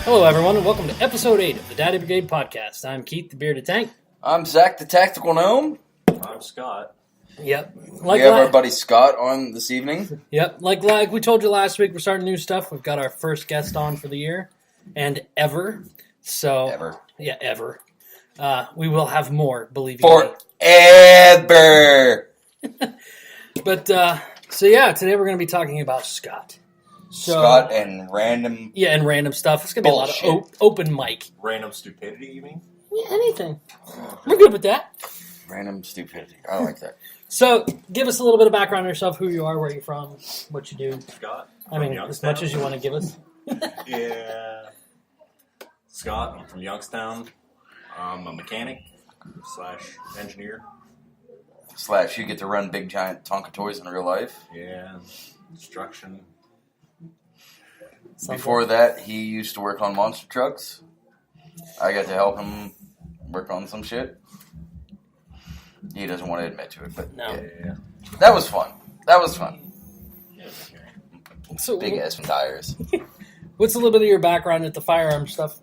Hello, everyone, and welcome to Episode 8 of the Daddy Brigade Podcast. I'm Keith, the Bearded Tank. I'm Zach, the Tactical Gnome. I'm Scott. Yep. We have our buddy Scott on this evening. Yep. Like we told you last week, we're starting new stuff. We've got our first guest on for the year and ever. So Ever. Yeah, ever. We will have more, believe me. Forever. But today we're going to be talking about Scott. Scott and random. Yeah, and random stuff. It's going to be bullshit. a lot of open mic. Random stupidity, you mean? Yeah, anything. We're good with that. Random stupidity. I like that. So, give us a little bit of background on yourself, who you are, where you're from, what you do. Scott? I mean, as much as you want to give us. Yeah. Scott, I'm from Youngstown. I'm a mechanic / engineer. / you get to run big giant Tonka toys in real life. Yeah. Construction. Before that, he used to work on monster trucks. I got to help him work on some shit. He doesn't want to admit to it, but No. Yeah. that was fun. Yeah, okay. So, Big ass from tires. what's a little bit of your background at the firearm stuff?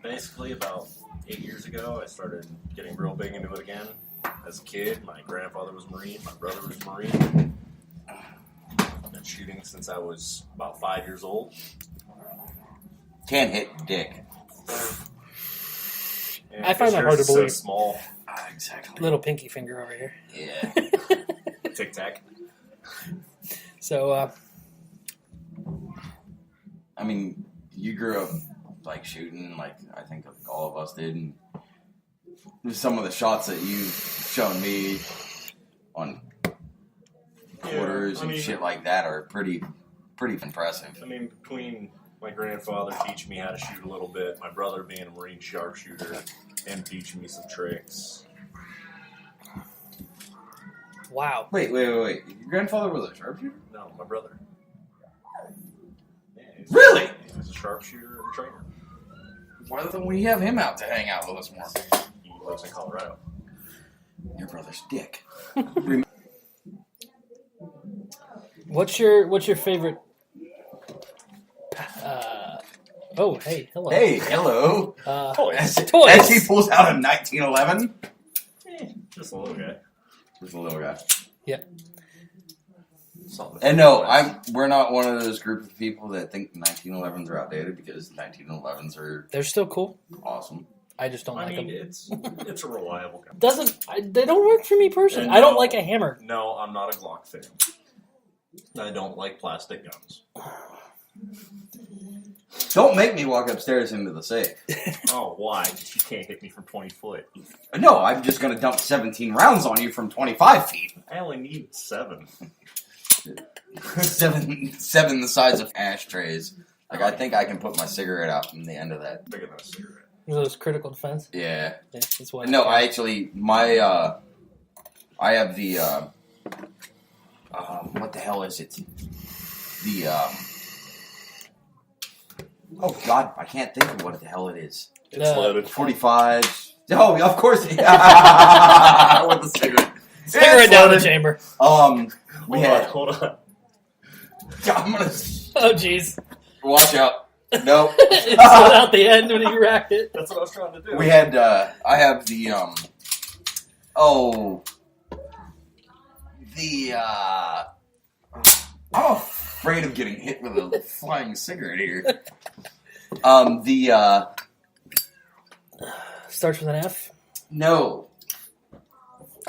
Basically, about 8 years ago, I started getting real big into it again. As a kid, my grandfather was a Marine, my brother was a Marine. Been shooting since I was about 5 years old. Can't hit dick. And I find that hard to so believe. Small. Exactly. Little pinky finger over here. Yeah. Tic Tac. So, I mean, you grew up like shooting, like I think all of us did, and some of the shots that you've shown me on quarters and shit like that are pretty impressive. I mean, between my grandfather teaching me how to shoot a little bit, my brother being a Marine sharpshooter, and teaching me some tricks. wow. Wait. Your grandfather was a sharpshooter? No, my brother. Yeah, Really? He was a sharpshooter and trainer. Why don't we have him out to hang out with us more? He lives in Colorado. Your brother's dick. What's your favorite? Oh, hey, hello. Hey, hello. Toys. Toys. As he pulls out a 1911. Just a little guy. Just a little guy. Yeah. Something. And no, we're not one of those group of people that think 1911s are outdated, because 1911s are They're still cool. awesome. I just don't I like mean, them. it's a reliable gun. They don't work for me personally. And I don't no. like a hammer. No, I'm not a Glock fan. I don't like plastic guns. Don't make me walk upstairs into the safe. Oh, why? You can't hit me from 20 foot. No, I'm just going to dump 17 rounds on you from 25 feet. I only need 7. seven the size of ashtrays. Like, I think I can put my cigarette out from the end of that. Bigger than a cigarette. Those critical defense. Yeah. Yeah, that's why. No, I actually, I have the, what the hell is it? The, oh God, I can't think of what the hell it is. It's loaded. 45. Oh, of course. With the cigarette. Cigarette down the chamber. We had. Hold on. I'm gonna. Oh, jeez. Watch out. No. It slid out the end when you racked it. That's what I was trying to do. We had, I have the, I'm afraid of getting hit with a flying cigarette here. Starts with an F. No.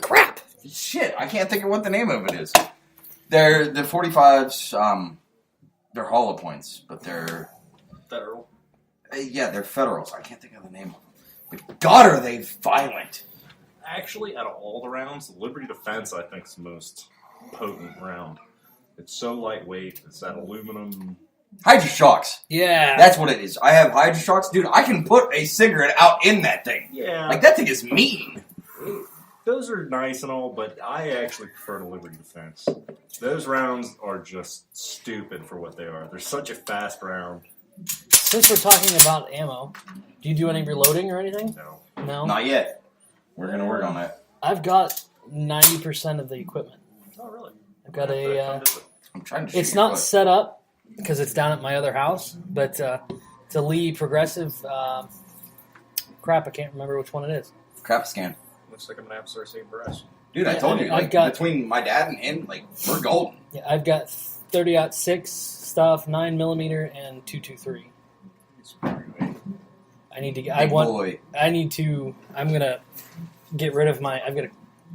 Crap. Shit, I can't think of what the name of it is. They're, the 45s, they're hollow points, but they're... Federal. Yeah, they're Federals. I can't think of the name of them. But God, are they violent. Actually, out of all the rounds, the Liberty Defense, I think, is the most potent round. It's so lightweight. It's that aluminum. Hydra Shocks. Yeah. That's what it is. I have Hydra Shocks. Dude, I can put a cigarette out in that thing. Yeah. Like, that thing is mean. Those are nice and all, but I actually prefer the Liberty Defense. Those rounds are just stupid for what they are. They're such a fast round. Since we're talking about ammo, do you do any reloading or anything? No. No? Not yet. We're going to work on that. I've got 90% of the equipment. Oh, really? I've got a... I'm trying to shoot it's your not foot. set up because it's down at my other house, but It's a Lee Progressive. Crap, I can't remember which one it is. Crap scan. Looks like I'm gonna have to start saying brass. Dude, I Yeah, told you, I've like, got- between my dad and him, like, we're golden. Yeah, I've got 30-06 stuff, 9mm, and 223. I need to get. Big boy. I need to. I'm gonna get rid of my. I've got.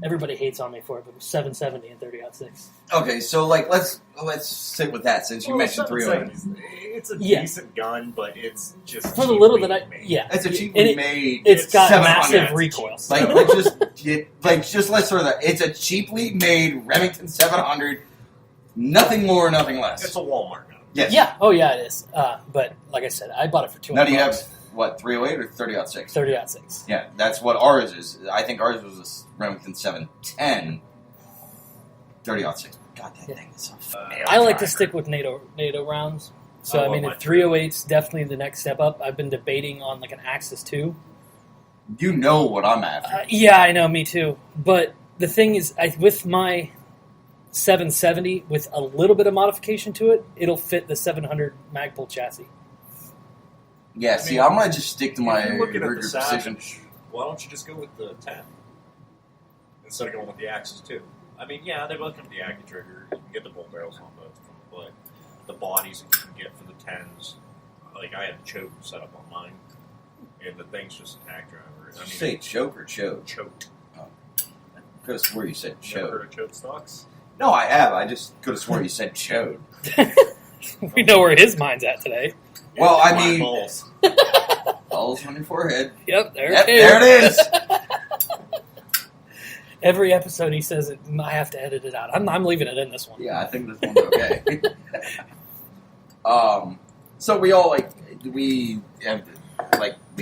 Everybody hates on me for it, but 770 and 30-06. Okay, so, like, let's sit with that since you mentioned 308. It's a Yeah. decent gun, but it's just For the little cheaply that I. made. Yeah. It's a And cheaply it- made. It's got 700. massive recoil. Like, let's throw that. It's a cheaply made Remington 700. Nothing more, nothing less. It's a Walmart gun. Yes. Yeah. Oh yeah, it is. But like I said, I bought it for $200. Now, do you have, what, 308 or 30-06? 30-06. Yeah, that's what ours is. I think ours was a Remington 710. 30-06. God, that thing is so nail I like to driver. stick with NATO rounds. So I I love mean, my the 308's definitely the next step up. I've been debating on like an Axis 2. You know what I'm after. Yeah, I know, me too. But the thing is, with my 770, with a little bit of modification to it, it'll fit the 700 Magpul chassis. Yeah, see, I'm going to just stick to my If you're looking at rigor the precision. Savage, why don't you just go with the 10 instead of going with the Axis 2? I mean, yeah, they both come with the Accu trigger. You can get the bolt barrels on both of them, but the bodies that you can get for the 10s, like I had the choke set up on mine, and the thing's just an act driver. Did you say choke or chode? Choked. Could have swore you said Never chode. heard of choke stocks? No, I have. I just could have swore you said chode. We know where his mind's at today. Well, I My mean- balls. Balls on your forehead. Yep, there Yep, it is. there it is. Every episode he says it, I have to edit it out. I'm leaving it in this one. Yeah, I think this one's okay. So we all we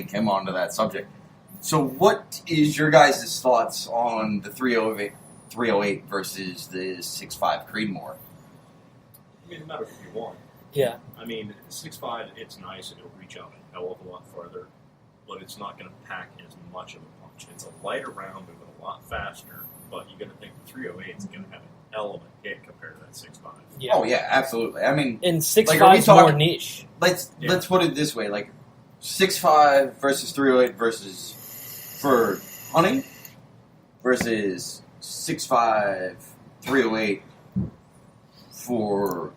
came on to that subject. So what is your guys' thoughts on the 308 versus the 6.5 Creedmoor? I mean, it matters if you want. Yeah. I mean, 6.5, it's nice and it'll reach out a hell of a lot farther, but it's not going to pack as much of a punch. It's a lighter round, moving a lot faster, but you're going to think the 308 is going to have an element hit compared to that 6.5. Yeah. Oh yeah, absolutely. I mean, And 6.5 Like, are we is more talking- niche. let's Yeah. put it this way: like 6.5 versus 308 versus for hunting versus 6.5 308 for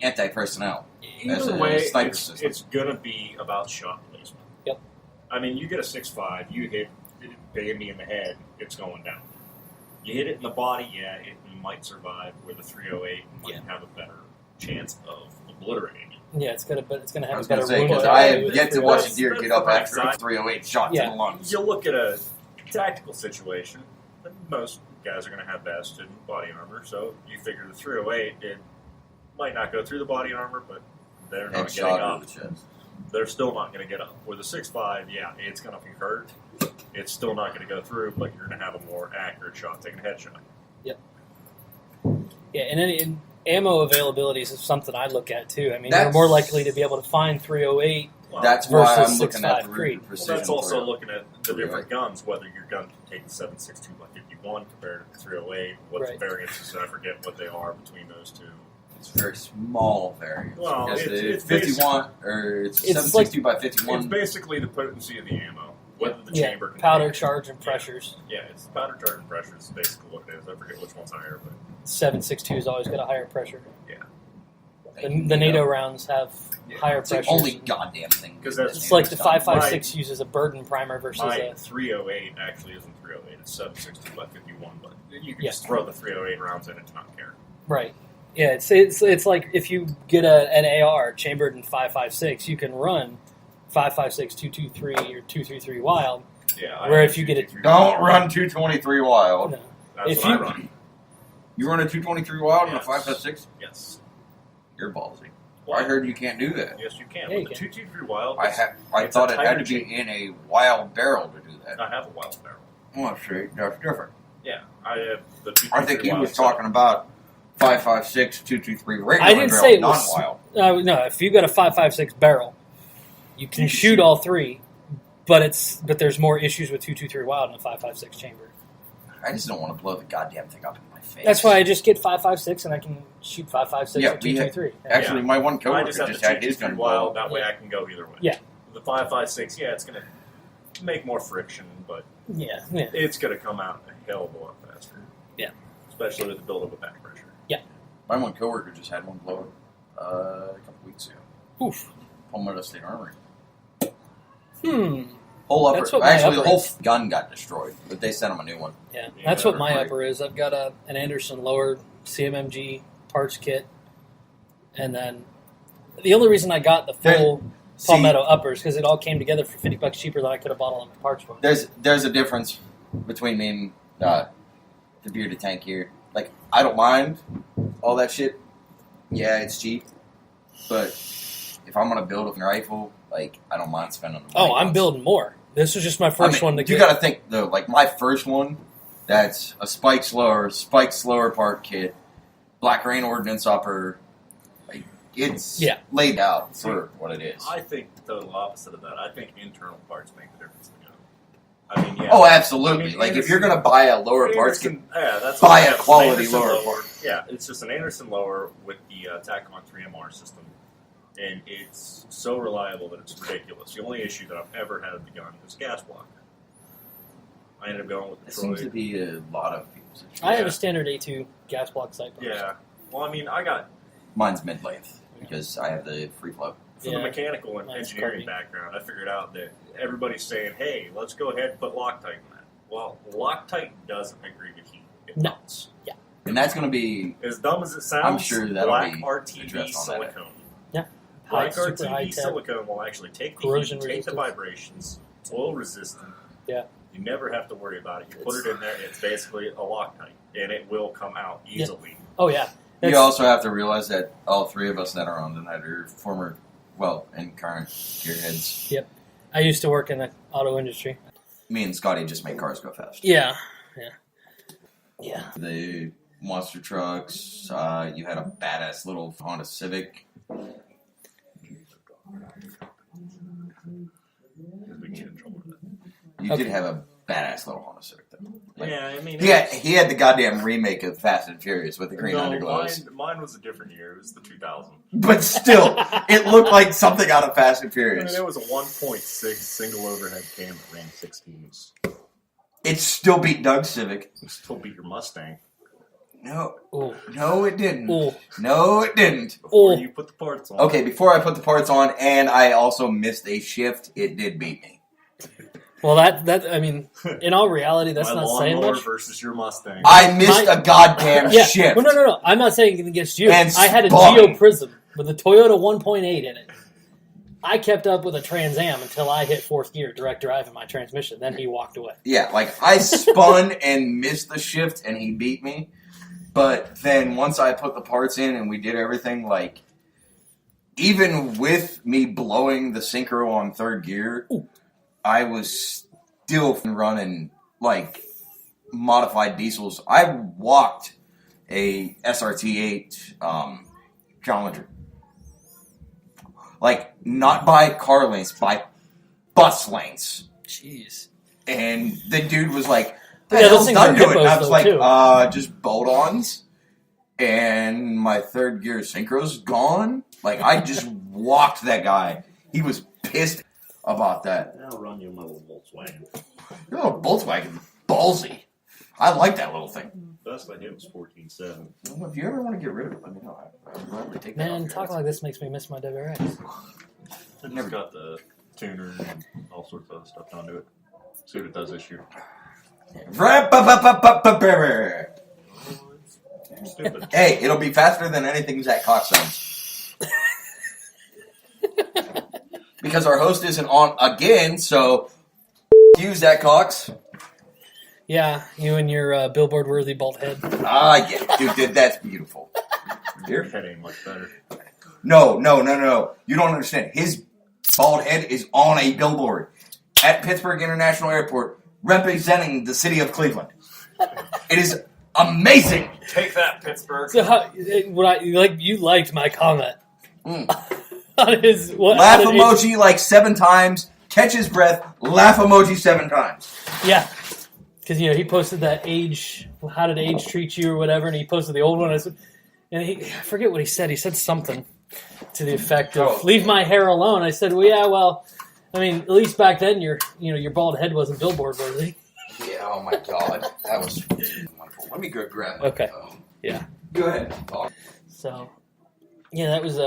anti-personnel. As Either a way, sniper system. it's going to be about shot placement. Yep. I mean, you get a 6.5, you hit Bambi in the head, it's going down. You hit it in the body, yeah, it might survive, where the 308 might have a better chance of obliterating it. Yeah, it's gonna I have was a going better to say wound. because value I have with yet to 308. watch a deer get up after a 308 shot Yeah. to the lungs. You look at a tactical situation, most guys are going to have vested body armor, so you figure the 308 it might not go through the body armor, but they're not getting Headshot up. to the chest. They're still not going to get up. With a 6.5, yeah, it's going to be hurt. It's still not going to go through, but you're going to have a more accurate shot, taking a headshot. Yeah, and ammo availability is something I look at too. I mean, That's- you're more likely to be able to find 308. Well, That's why I'm versus looking at the 6.5 rigor Creed. well, precision. that's also for it. looking at the different guns, whether your gun can take the 7.62 by 51 compared to the 308. What Right. the variances, I forget what they are between those two. It's very small variance. Well, because it's 51 or it's It's 762 by It's 51. basically the potency of the ammo, whether the Yeah, chamber can powder take- charge and pressures. Yeah, it's powder charge and pressure is basically what it is. I forget which one's higher, but 7.62's always got a higher pressure. yeah. The NATO rounds have higher It's the pressures. only goddamn thing. 'Cause that's- It's like the Nato 5.56 uses a burden primer versus My a 308 actually isn't 308. It's 7.62 by 51, but you can Yeah. just throw the 308 rounds in and not care. right. Yeah, it's like if you get an AR chambered in 5.56, you can run 5.56 223 or 233 wild. Yeah. Where if you get it- Don't run 223 wild. No. That's if what I you- run. You run a 223 wild and a Yes. 5.56? Yes. You're ballsy. I heard you can't do that. Yes, you can. Yeah, With you the can. 223 wild, I it's thought a it had tighter to be in a wild barrel to do that. I have a wild barrel. Well, see, that's different. Yeah, I have the 223 I think he wild was set up. talking about 5.56, 223 regular I didn't barrel, say it was- non-wild. No, if you got a 5.56 barrel, you can shoot all three, but there's more issues with 223 wild in a 5.56 chamber. I just don't want to blow the goddamn thing up in my face. That's why I just get 5.56 and I can shoot 5.56 Yeah, or 2.23. Actually, my one I coworker just have just to had check his his gun wild. blow. That way I can go either way. Yeah. The 5.56, yeah, it's going to make more friction, but Yeah. it's going to come out a hell of a lot faster. Yeah. Especially with the buildup of back pressure. My one coworker just had one blow a couple weeks ago. Oof. Palmetto State Armory. That's what Actually, my the upper whole is. gun got destroyed, but they sent him a new one. Yeah, Yeah, that's what my right. upper is. I've got an Anderson lower CMMG parts kit, and then the only reason I got the full Palmetto uppers because it all came together for $50 cheaper than I could have bought all the parts for. There's a difference between me and the bearded tank here. Like, I don't mind all that shit. Yeah, it's cheap, but if I'm gonna build a rifle, like, I don't mind spending the money. Oh, I'm building more. This was just my first one to You get. got to think though. Like my first one, that's a spike slower part kit, Black Rain Ordnance upper. Like, it's laid out for what it is. I think the total opposite of that. I think internal parts make the difference in the gun. I mean, yeah. Oh, absolutely. I mean, like, if you're going to buy a lower parts kit, that's buy what a it is. quality Anderson lower lower. part. Yeah, it's just an Anderson lower with the Tacom 3MR system, and it's so reliable that it's ridiculous. The only issue that I've ever had with the gun is gas block. I ended up going with the It Troy. seems to be a lot of people's issue. I have a standard A2 gas block sight post. Yeah. Well, I mean, I got Mine's mid length because I have the free flow. from the mechanical and Mine's engineering carbine. background, I figured out that everybody's saying, "Hey, let's go ahead and put Loctite in that." Well, Loctite doesn't agree to heat. It No. melts. And that's going to be. As dumb as it sounds, I'm sure that'll black be RTD addressed on that. silicone. High, Black super high RTD tech. silicone will actually take the Corrosion heat, take the resistance. vibrations, it's oil resistant. Yeah. You never have to worry about it. You put it in there, it's basically a Loctite, and it will come out easily. Oh yeah. You also have to realize that all three of us that are on tonight are former, and current gearheads. I used to work in the auto industry. Me and Scotty just make cars go fast. Yeah. The monster trucks. You had a badass little Honda Civic. Because we can get in trouble with that. You did have a badass little Honda Civic, though. Like, Yeah, I mean, he had the goddamn remake of Fast and Furious with the green underglows. mine was a different year. It was the 2000. But still, it looked like something out of Fast and I Furious. mean, it was a 1.6 single overhead cam that ran 16s. It still beat Doug's Civic. You still beat your Mustang Ooh. No, it didn't. Ooh. No, it didn't. before Oh. you put the parts on. Okay, before I put the parts on, and I also missed a shift, it did beat me. Well, that I mean, in all reality, that's My not saying lawnmower much. versus your Mustang. I missed a goddamn Yeah. shift. Well, no. I'm not saying it against you. And I had a spun. Geo Prism with a Toyota 1.8 in it. I kept up with a Trans Am until I hit fourth gear, direct drive in my transmission. Then he walked away. Yeah, like, I spun and missed the shift, and he beat me. But then once I put the parts in and we did everything, like, even with me blowing the synchro on third gear, I was still running, like, modified diesels. I walked a SRT8 Challenger. Like, not by car lengths, by bus lengths. Jeez. And the dude was like, Yeah, "Hey, those hell's things done are to it?" hippos, And I was though, like, too. just bolt-ons. And my third gear synchro's gone. Like, I just walked that guy. He was pissed about that. I'll run you my little Volkswagen. Your little Volkswagen, ballsy. I like that little thing. Best I hit was 14.7. Well, if you ever want to get rid of it, let me know. I'd gladly take that Man, off your talking hands. like this makes me miss my WRX. I never got the tuner and all sorts of other stuff done to it. See what it does this year. Stupid. Hey, it'll be faster than anything Zach Cox does. Because our host isn't on again, so you, Zach Cox. Yeah, you and your billboard-worthy bolt head. Ah, yeah, dude, that's beautiful. Your head ain't much better. No. You don't understand. His bald head is on a billboard at Pittsburgh International Airport representing the city of Cleveland. It is amazing. Take that, Pittsburgh. So, you liked my comment on his Laugh on emoji like 7 times, catch his breath, laugh emoji 7 times. Yeah, because he posted that age. How did age treat you or whatever? And he posted the old one. I forget what he said. He said something to the effect of "Leave my hair alone." I said, "Well, I mean, at least back then your bald head wasn't billboard worthy." Yeah. Oh my God, that was wonderful. Let me go grab. Okay. Yeah. Go ahead. So, yeah, that was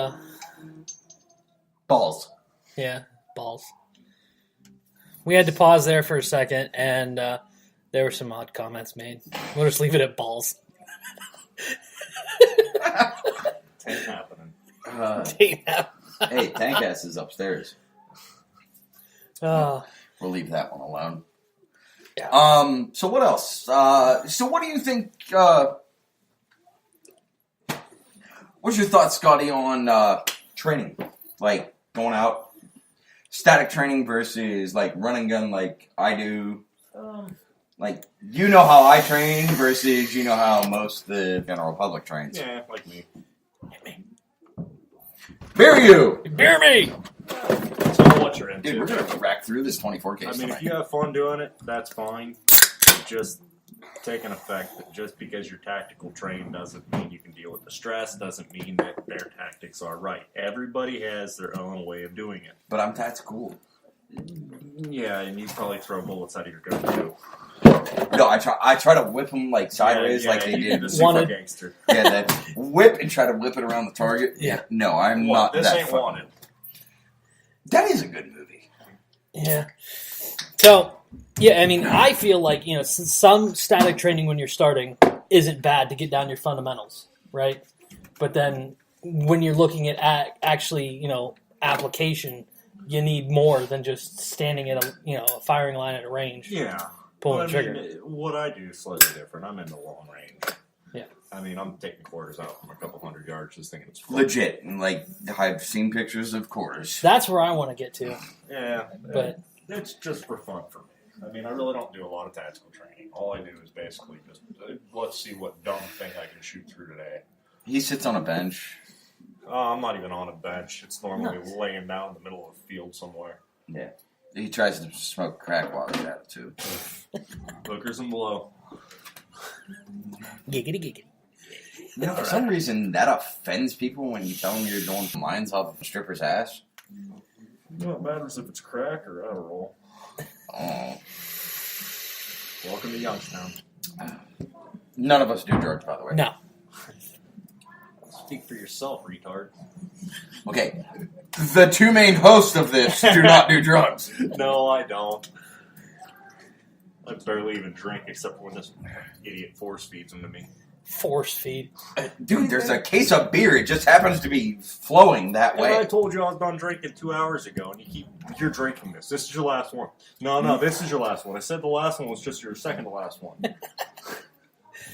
Balls. Yeah, balls. We had to pause there for a second, and there were some odd comments made. We'll just leave it at balls. Ain't happening. Hey, Tank Ass is upstairs. We'll leave that one alone. Yeah. So what else? So what do you think? What's your thoughts, Scotty, on training? Like going out, static training versus like run and gun, like I do. Like how I train versus how most of the general public trains. Yeah, like me. Bear you! Bear me! So what you're into. Dude, we're gonna rack through this 24 case. I mean, tonight. if you have fun doing it, that's fine. Just take an effect that just because you're tactical trained doesn't mean you can deal with the stress, doesn't mean that their tactics are right. Everybody has their own way of doing it. But I'm tactical. Yeah, and you probably throw bullets out of your gun too. No, I try to whip them like sideways, like they did. The super Wanted. gangster. Yeah, that whip and try to whip it around the target. Yeah. No, I'm Well, not this that ain't fun. wanted. That is a good movie. Yeah. So, yeah, I mean, I feel like, some static training when you're starting isn't bad to get down your fundamentals, right? But then when you're looking at actually, application, you need more than just standing at a firing line at a range. Yeah. Pulling the trigger. mean, what I do is slightly different. I'm in the long range. Yeah. I mean, I'm taking quarters out from a couple hundred yards just thinking it's fun. Legit. And like, I've seen pictures of quarters. That's where I want to get to. Yeah. But It's just for fun for me. I mean, I really don't do a lot of tactical training. All I do is basically just, let's see what dumb thing I can shoot through today. He sits on a bench. I'm not even on a bench. It's normally laying down in the middle of a field somewhere. Yeah. He tries to smoke crack while he's at it, too. Hookers and below. giggity. For some reason, that offends people when you tell them you're doing lines off of a stripper's ass. You know what matters if it's crack or Adderall? Oh. Welcome to Youngstown. None of us do drugs, by the way. No. Speak for yourself, retard. Okay. The two main hosts of this do not do drugs. No, I don't. I barely even drink except for when this idiot force feeds them to me. Force feed. Dude, there's a case of beer. It just happens to be flowing that And I way. told you I was done drinking 2 hours ago, and you're drinking this. This is your last one. No, this is your last one. I said the last one was just your second to last one.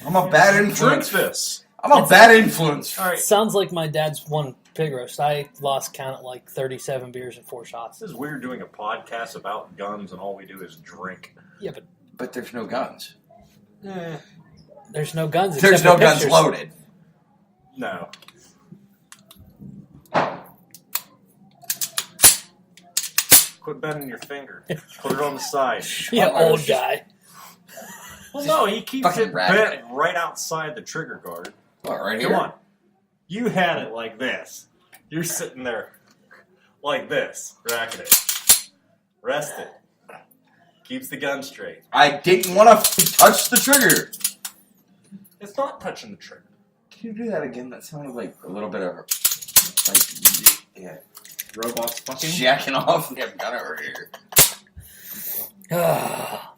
I'm a bad Drink influence. this. I'm a bad influence. All right. Sounds like my dad's one pig roast. I lost count at like 37 beers and 4 shots. This is weird doing a podcast about guns, and all we do is drink. Yeah, But there's no guns. there's no guns. There's except no for guns pictures. loaded. No. Quit bending your finger. Put it on the side. Yeah, Oh, old shit. guy. Well, no, he keeps Fucking it rabbit. bent right outside the trigger guard. What, right here? Come on. You had it like this. You're sitting there like this, racking it. Rest it. Keeps the gun straight. I didn't want to touch the trigger. It's not touching the trigger. Can you do that again? That sounded like a little bit of, yeah, Robots fucking. jacking off the gun over here. Ah,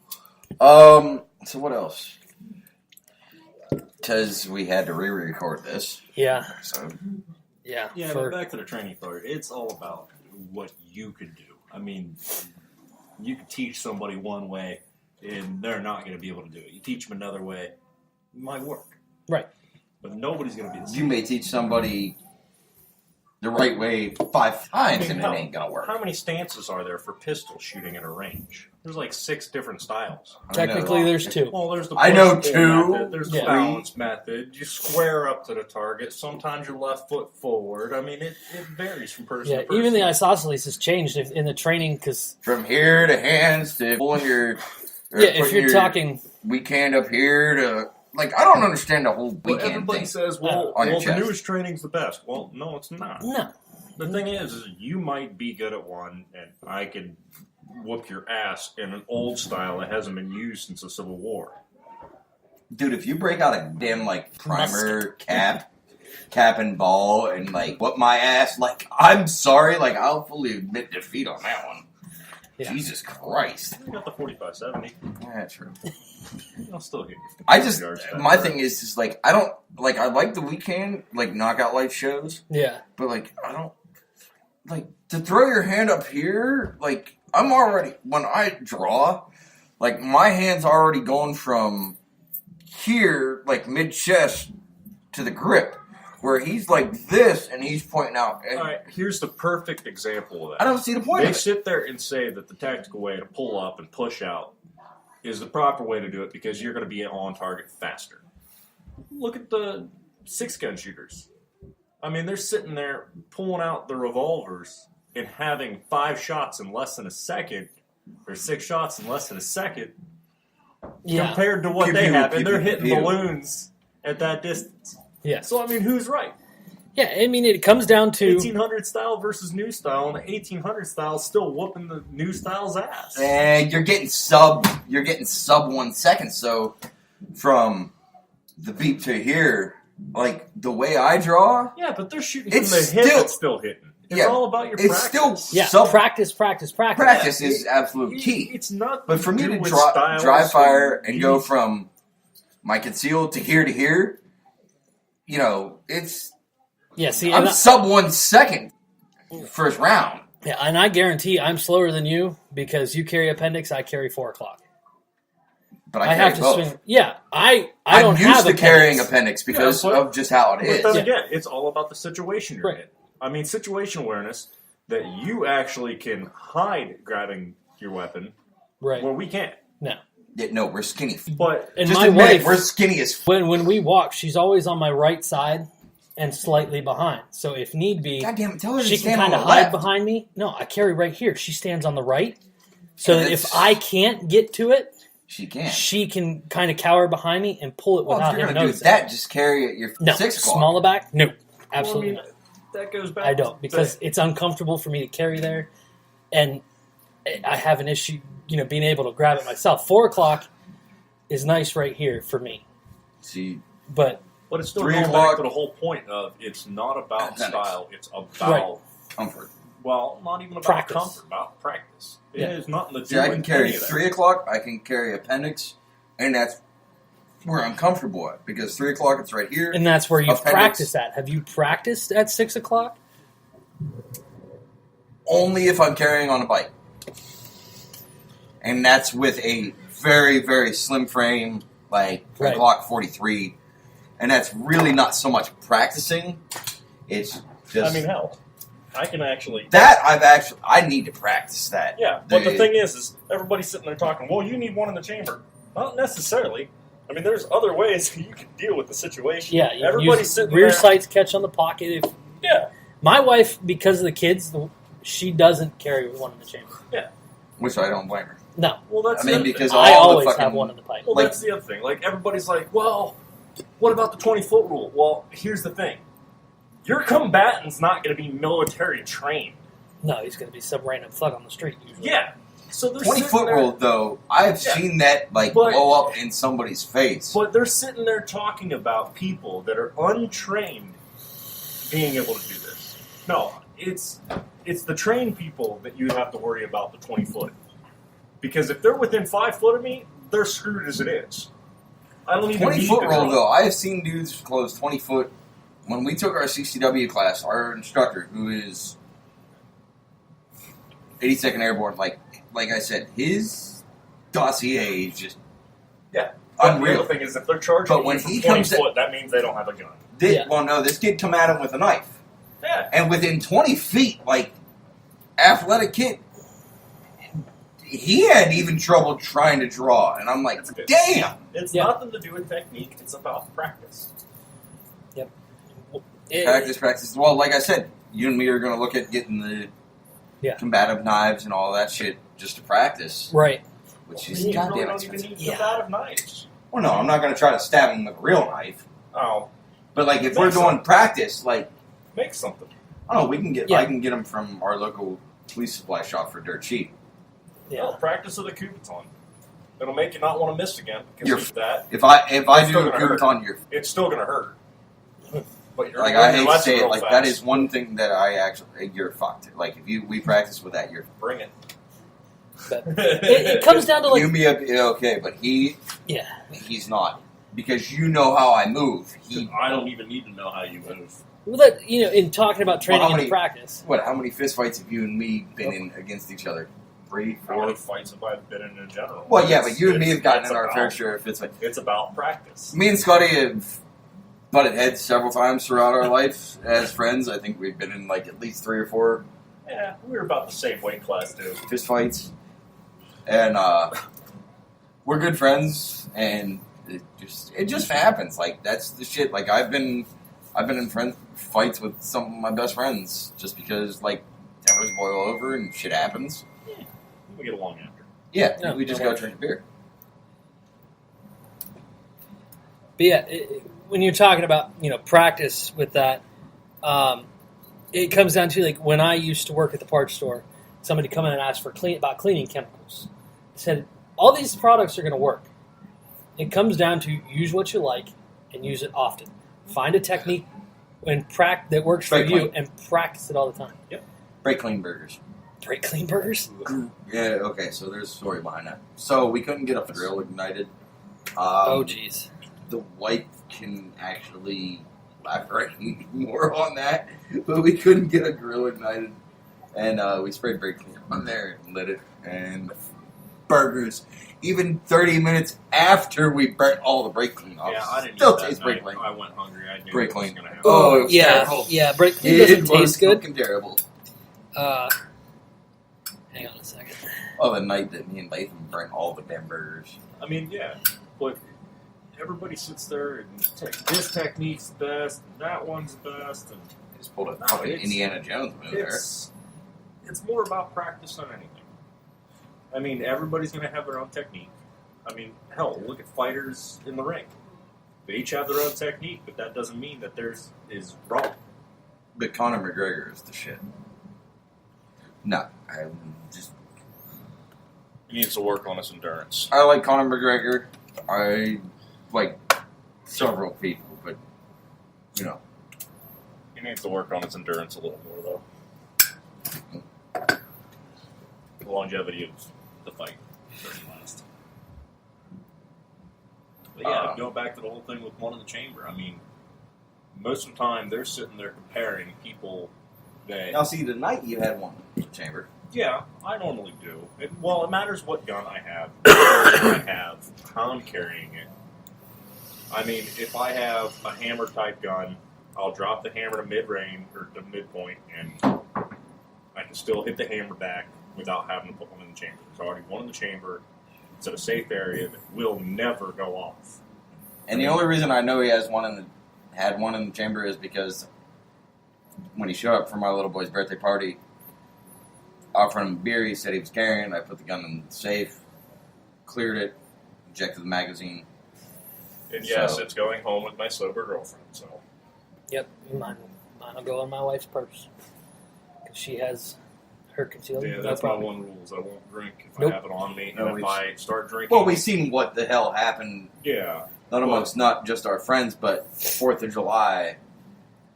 So what else? Because we had to re-record this. yeah, So yeah. Yeah, but back to the training part. It's all about what you could do. I mean, you could teach somebody one way, and they're not going to be able to do it. You teach them another way, it might work. Right. But nobody's going to be the you same. may teach somebody the right way 5 times, and it how- ain't gonna work. How many stances are there for pistol shooting at a range? There's like 6 different styles. I know. Technically, there's 2. Well, there's the I know push-pull 2, method, there's the Yeah. balance method. You square up to the target. Sometimes your left foot forward. I mean, it varies from person Yeah, to person. even the isosceles has changed in the training because From here to hands to pulling your. or yeah, if putting you're your- talking weak hand up here to like. I don't understand the whole weak Well, hand everybody thing. says, on your the chest. newest training's the best. Well, no, it's not. No. The thing is you might be good at one, and I could whoop your ass in an old style that hasn't been used since the Civil War. Dude, if you break out a damn like primer cap and ball and like whoop my ass, like I'm sorry, like I'll fully admit defeat on that one. Yeah. Jesus Christ. I got the 45-70. Yeah, true. I'll still hit you. I just yards my back thing is just like I don't like I like the weekend like knockout life shows, Yeah. but like I don't like to throw your hand up here. Like I'm already when I draw, like my hand's already going from here, like mid chest to the grip, where he's like this and he's pointing out. And All right, here's the perfect example of that. I don't see the point They of it. sit there and say that the tactical way to pull up and push out is the proper way to do it because you're going to be on target faster. Look at the 6-gun shooters. I mean, they're sitting there pulling out the revolvers and having 5 shots in less than a second, or 6 shots in less than a second, Yeah. compared to what Pew, they pew, have, pew, and they're pew, hitting pew. balloons at that distance. Yeah. So, I mean, who's right? Yeah. I mean, it comes down to 1800 style versus new style, and the 1800 style is still whooping the new style's ass. And you're getting sub 1 second. So from the beep to here, like the way I draw, Yeah, but they're shooting from It's the hip still- that's still hitting. It's Yeah, all about your it's practice. still yeah. sub Practice. practice is absolute key. It's not. But for me to with dry styles fire and go these- from my concealed to here, you know, it's Yeah. See, I'm and sub 1 second first round. yeah, and I guarantee I'm slower than you because you carry appendix, I carry 4 o'clock. But I I, have carry to both. swing. Yeah, I I'm don't used have to carrying appendix. appendix because Yeah, but- of just how it But is. then Yeah. again, it's all about the situation you're Right. in. I mean, situation awareness that you actually can hide grabbing your weapon Right. where we can't. No. Yeah, no, we're skinny. But And Just my admit it, wife, we're skinny as when we walk, she's always on my right side and slightly behind. So if need be, God damn it, tell her to she can stand on kind the of hide left. behind me. No, I carry right here. She stands on the right. So Yeah, that if that's- I can't get to it, She can't. she can kind of cower behind me and pull it Well, if without you're him going to do noticing. that, just carry it at your No, 6 o'clock. smaller back? No, well, I absolutely mean, not. that goes back. I don't to because it's uncomfortable for me to carry there, and I have an issue, being able to grab it myself. 4 o'clock is nice right here for me, See, but But it's still 3 going o'clock. back to the whole point of it's not about Appendix. style. It's about Right. comfort. well, not even about Practice. comfort, about practice. It Yeah. has nothing to do See, I with can carry any of that. 3 o'clock, I can carry appendix, and that's where I'm comfortable at. Because 3 o'clock, it's right here. and that's where you Appendix. practice at. Have you practiced at 6 o'clock? Only if I'm carrying on a bike. And that's with a very, very slim frame, like Right. Glock 43. And that's really not so much practicing. It's just... I mean, hell, I can actually. I need to practice that. Yeah, but the thing is everybody's sitting there talking, well, you need one in the chamber. Not necessarily. I mean, there's other ways you can deal with the situation. Yeah, you everybody's use sitting rear there. sights catch on the pocket. If Yeah, my wife, because of the kids, she doesn't carry one in the chamber. Which I don't blame her. No, well, that's I mean, the other because thing. I all the always fucking... have one in the pipe. Well, like- that's the other thing. Like, everybody's like, well, what about the 20-foot rule? Well, here's the thing. Your combatant's not going to be military trained. No, he's going to be some random thug on the street. Usually. Yeah. So they're 20 sitting foot there, rule, though, I've Yeah. seen that like But- blow up in somebody's face. But they're sitting there talking about people that are untrained being able to do this. No, it's the trained people that you have to worry about the 20-foot. Because if they're within 5 foot of me, they're screwed as it is. I don't even 20 need foot to rule, draw. though, I have seen dudes close 20 foot. When we took our CCW class, our instructor, who is 82nd Airborne, like I said, his dossier is just Yeah. But the unreal. other thing is, if they're charging But you when from he 20 comes at- foot, that means they don't have a gun. Yeah. Well, no, this kid come at him with a knife. Yeah. And within 20 feet, like, athletic kid, he had even trouble trying to draw. And I'm like, That's good. damn! It's Yeah. nothing to do with technique. It's about practice. Practice. Well, like I said, you and me are going to look at getting the Yeah. combative knives and all that shit just to practice. Right. which is You goddamn really don't expensive. even need Yeah. combative knives. Well, no, I'm not going to try to stab him with a real knife. Oh, But like, if Make we're doing something. practice, like, make something. I don't know, we can get. Yeah. I can get them from our local police supply shop for dirt cheap. Yeah. Well, practice with a Kubiton. It'll make you not want to miss again because You're- of that. If I It's do still a gonna hurt. Kubiton, you're It's still going to hurt. But you're like, gonna I learn hate your to lesson say it, real like, fast. that is one thing that I actually, you're fucked. Like, if we practice with that, you're. Bring it. But it comes down to like, You me up, yeah, okay, but yeah. he's not. Because you know how I move. I don't even need to know how you move. Well, that, in talking about training Well, how and many- practice. How many fist fights have you and me been in against each other? 3, How many 4? fights have I been in general? Well, yeah, but you and me It's- have gotten it's in our about- fair share of fist fights. It's about practice. Me and Scotty have butted heads several times throughout our life as friends. I think we've been in like at least 3 or 4 Yeah, we were about the same weight class, too. fist fights, and we're good friends. And it just happens. Like, that's the shit. Like, I've been in fights with some of my best friends just because, like, tempers boil over and shit happens. We get along after. Yeah, Yeah, we just no go drink a beer. But yeah, when you're talking about practice with that, it comes down to like when I used to work at the parts store, somebody come in and asked for about cleaning chemicals. I said all these products are going to work. It comes down to use what you like and use it often. Find a technique that works for Brake you clean. and practice it all the time. Brake clean burgers. Brake clean burgers. Yeah, okay, so there's a story behind that. So we couldn't get a grill ignited. Oh jeez. The wife can actually elaborate more on that, but we couldn't get a grill ignited. And we sprayed brake clean on there and lit it. And burgers, even 30 minutes after we burnt all the brake clean off, Yeah, I didn't still eat that taste brake night. clean. I went hungry. I knew Brake it was clean. going to happen. Oh, it was yeah, terrible. yeah. Brake clean It doesn't was taste good. fucking terrible. Hang on a second. Oh, the night that me and Latham burnt all the damn burgers. I mean, yeah, but everybody sits there and this technique's the best, and that one's the best, and Just pulled a No, fucking it's- Indiana Jones move there. it's more about practice than anything. I mean, everybody's going to have their own technique. I mean, hell, look at fighters in the ring. They each have their own technique, but that doesn't mean that theirs is wrong. But Conor McGregor is the shit. No, He needs to work on his endurance. I like Conor McGregor. I like several people, but He needs to work on his endurance a little more, though. The longevity of the fight doesn't last. But yeah, going back to the whole thing with one in the chamber, I mean, most of the time they're sitting there comparing people that... now see tonight you had one in the chamber. Yeah, I normally do. It matters what gun I have, how I'm carrying it. I mean, if I have a hammer type gun, I'll drop the hammer to mid-range or to midpoint, and I can still hit the hammer back without having to put one in the chamber. There's already one in the chamber. It's in a safe area that will never go off. And the only reason I know he had one in the chamber is because when he showed up for my little boy's birthday party, offering him beer, he said he was carrying. I put the gun in the safe, cleared it, ejected the magazine. And yes, So- it's going home with my sober girlfriend. So Yep, mine will go in my wife's purse because she has her concealed. yeah, no that's my problem. one rule: is I won't drink if Nope. I have it on me. No, And if I start drinking, Well, we've seen what the hell happened, yeah. not amongst not just our friends, but 4th of July,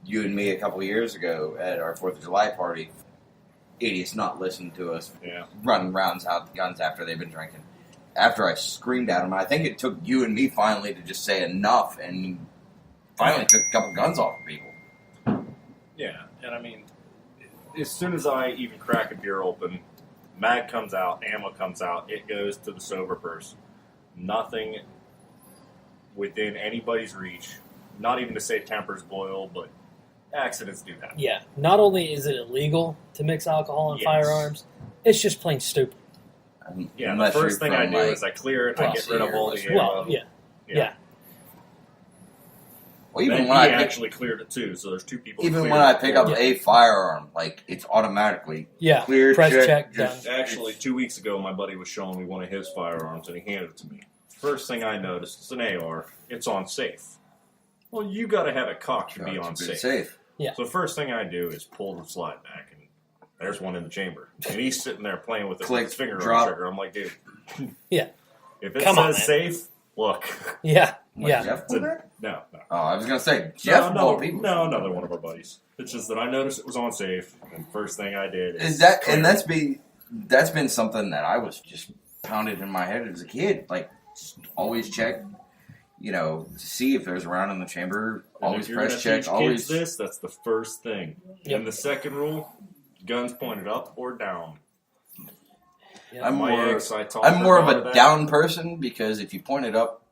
you and me a couple years ago at our 4th of July party. Idiots not listening to us, Yeah. running rounds out the guns after they've been drinking. After I screamed at them, I think it took you and me finally to just say enough and finally took a couple guns off of people. Yeah, and I mean, as soon as I even crack a beer open, mag comes out, ammo comes out, it goes to the sober person. Nothing within anybody's reach, not even to say tempers boil, but accidents do happen. Yeah, not only is it illegal to mix alcohol in Yes. firearms, it's just plain stupid. I mean, Yeah, the unless first you're thing I from, do like, is I clear it, I get rid of all the ammo. Well, yeah. Well, even Then when he I pick, actually cleared it too, so there's two people. even cleared when I it pick for up me. a firearm, like it's automatically Yeah. clear, Press check, just- done. Actually, 2 weeks ago, my buddy was showing me one of his firearms, and he handed it to me. First thing I noticed, it's an AR. It's on safe. Well, you got to have it cocked to be on safe. Yeah. So first thing I do is pull the slide back, and there's one in the chamber, and he's sitting there playing with it with his finger drop. on the trigger. I'm like, dude, Yeah. if it Come on, says man. safe, look. Yeah. What, Yeah. Jeff It's pulled a- that? no. Oh, I was gonna say Jeff no, pulled people. no, another one of our buddies. It's just that I noticed it was on safe, and first thing I did Is that clear and it. that's been something that I was just pounded in my head as a kid. Like always check, to see if there's a round in the chamber. And Always if you're press gonna check. teach Always. kids that's the first thing. Yep. And the second rule, guns pointed up or down. Yeah. I'm My more. ex, I taught I'm her more of about a that. down person because if you point it up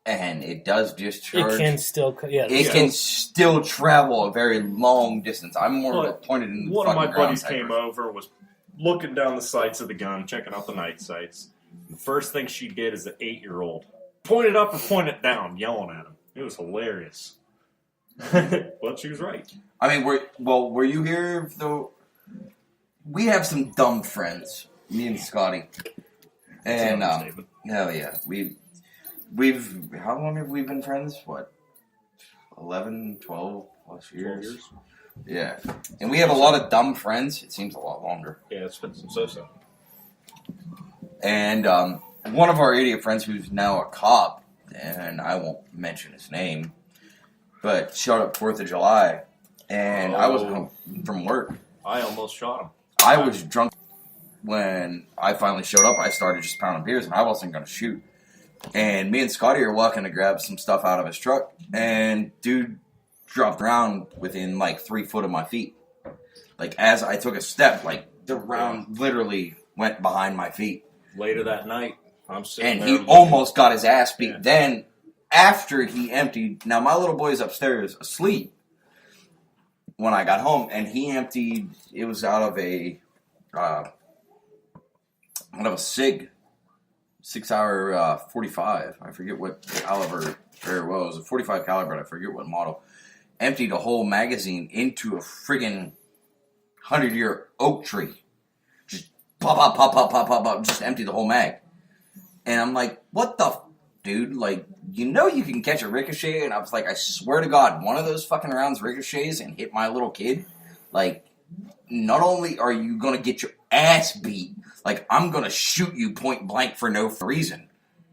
and it does discharge, It can still. Yeah. it can still travel a very long distance. I'm more of a But pointed in the One of fucking my ground buddies type came person. over, was looking down the sights of the gun, checking out the night sights. The first thing she did as an 8-year-old, pointed up and pointed down, yelling at him. It was hilarious. But she was right. I mean, were you here though? We have some dumb friends, me and Scotty, and That's an understatement. hell yeah, we've how long have we been friends? What, 11, 12 plus 12 years? years. Yeah, and we have a lot of dumb friends. It seems a lot longer. Yeah, it's been some so-so. And one of our idiot friends, who's now a cop, and I won't mention his name, but showed up 4th of July, and I wasn't home from work. I almost shot him. I was drunk when I finally showed up. I started just pounding beers, and I wasn't going to shoot. And me and Scotty are walking to grab some stuff out of his truck, and dude dropped around within like 3 foot of my feet. Like as I took a step, like the round literally went behind my feet. Later that night, I'm sitting And there he looking- almost got his ass beat. Yeah. Then, after he emptied, now my little boy's upstairs asleep when I got home, and he emptied. It was out of a SIG 6-hour 45. I forget what caliber very well. It was a 45 caliber. But I forget what model. Emptied a whole magazine into a friggin' 100-year oak tree. Just pop, pop, pop, pop, pop, pop, pop. Just empty the whole mag. And I'm like, what the dude? Like, you can catch a ricochet? And I was like, I swear to God, one of those fucking rounds ricochets and hit my little kid. Like, not only are you going to get your ass beat, like, I'm going to shoot you point blank for no reason.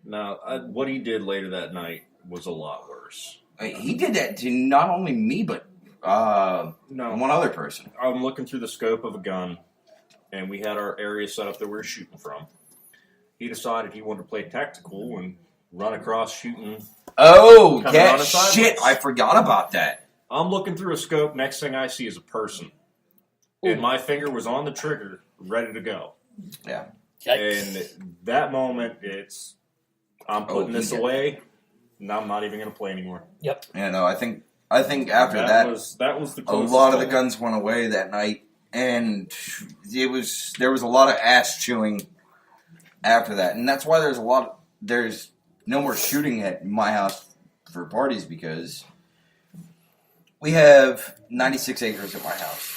Now, what he did later that night was a lot worse. He did that to not only me, but No, one other person. I'm looking through the scope of a gun, and we had our area set up that we were shooting from. He decided he wanted to play tactical and run across shooting. Oh, Coming on yeah, the sidelines. shit, I forgot about that. I'm looking through a scope. Next thing I see is a person. And my finger was on the trigger, ready to go. Yeah. Yikes. And that moment, I'm putting he this did away, and I'm not even going to play anymore. Yep. You know, I think after that was the a closest lot of the call. guns went away that night, and there was a lot of ass chewing after that, and that's why there's no more shooting at my house for parties because we have 96 acres at my house.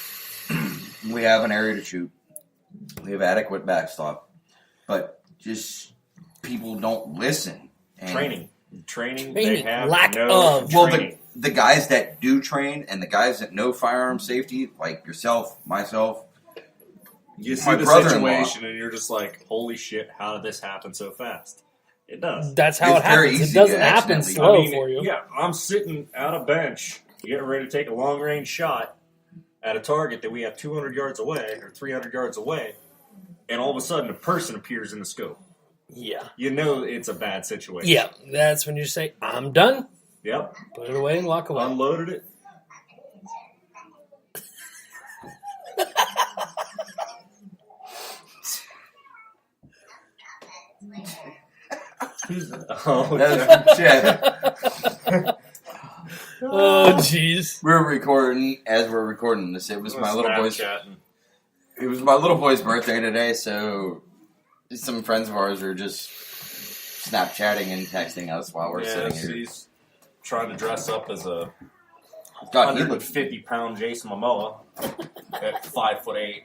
We have an area to shoot. We have adequate backstop, but just people don't listen. And Training. They Training. have Lack no of. Well, training. the guys that do train and the guys that know firearm safety, like yourself, myself, You see my the brother-in-law. situation and you're just like, holy shit, how did this happen so fast? It does. That's how It's it very happens. easy It doesn't to happen accidentally- slow for you. Yeah, I'm sitting at a bench, getting ready to take a long range shot at a target that we have 200 yards away or 300 yards away, and all of a sudden a person appears in the scope. Yeah. You know it's a bad situation. Yeah. That's when you say, I'm done. Yep. Put it away and walk away. Unloaded it. Oh, That's- Oh, jeez. we're recording as we're recording this. It was my little boy's. Snapchatting. It was my little boy's birthday today, so some friends of ours are just Snapchatting and texting us while we're Yeah, sitting here. he's trying to dress up as a God, he looks 150-pound Jason Momoa at 5'8".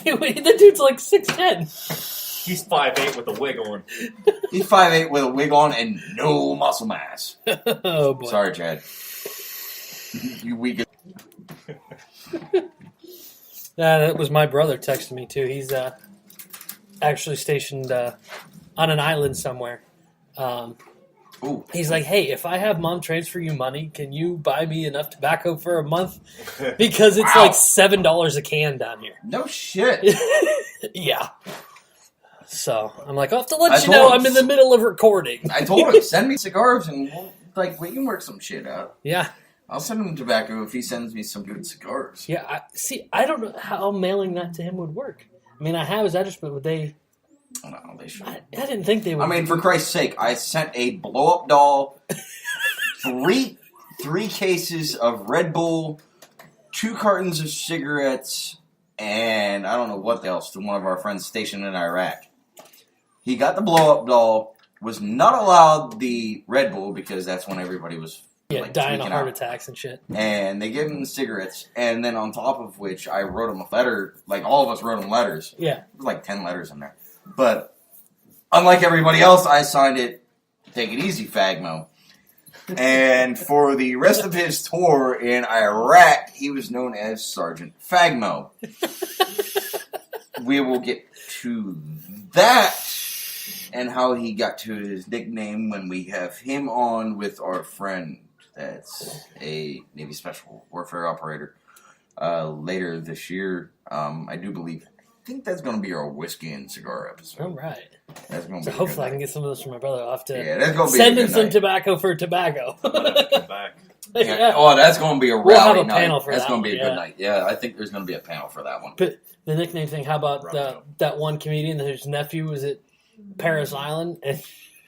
The dude's like 6'10". He's 5'8" with a wig on. He's 5'8" with a wig on and no muscle mass. Oh boy. Sorry, Chad. You weak. That was my brother texting me too. He's actually stationed on an island somewhere. Ooh. He's like, hey, if I have mom transfer you money, can you buy me enough tobacco for a month? Because it's Wow. like $7 a can down here. No shit. Yeah. So I'm like, I'll have to let I you know told him. I'm in the middle of recording. I told him, send me cigars and we can work some shit out. Yeah. I'll send him tobacco if he sends me some good cigars. Yeah. I don't know how mailing that to him would work. I mean, I have his address, but would they... No, they should. I didn't think they would. I mean, for Christ's sake, I sent a blow-up doll, three cases of Red Bull, 2 cartons of cigarettes, and I don't know what else to one of our friends stationed in Iraq. He got the blow-up doll, was not allowed the Red Bull because that's when everybody was dying of tweaking heart out. attacks and shit. And they gave him the cigarettes, and then on top of which I wrote him a letter, like all of us wrote him letters. Yeah. There was like 10 letters in there. But unlike everybody else, I signed it, take it easy, Fagmo. And for the rest of his tour in Iraq, he was known as Sergeant Fagmo. We will get to that and how he got to his nickname when we have him on with our friend that's a Navy Special Warfare operator later this year. I do believe... I think that's going to be our whiskey and cigar episode. All right. That's going to So be hopefully I can get some of this from my brother. I'll have to that's going to be send a him good some night. tobacco for tobacco. I'm gonna have to come back. Yeah. Oh, that's going to be a rally We'll have a night. panel for that's that going to be one, a yeah. good night. Yeah, I think there's going to be a panel for that one. But the nickname thing, how about Right. that one comedian whose nephew was at Paris Island? And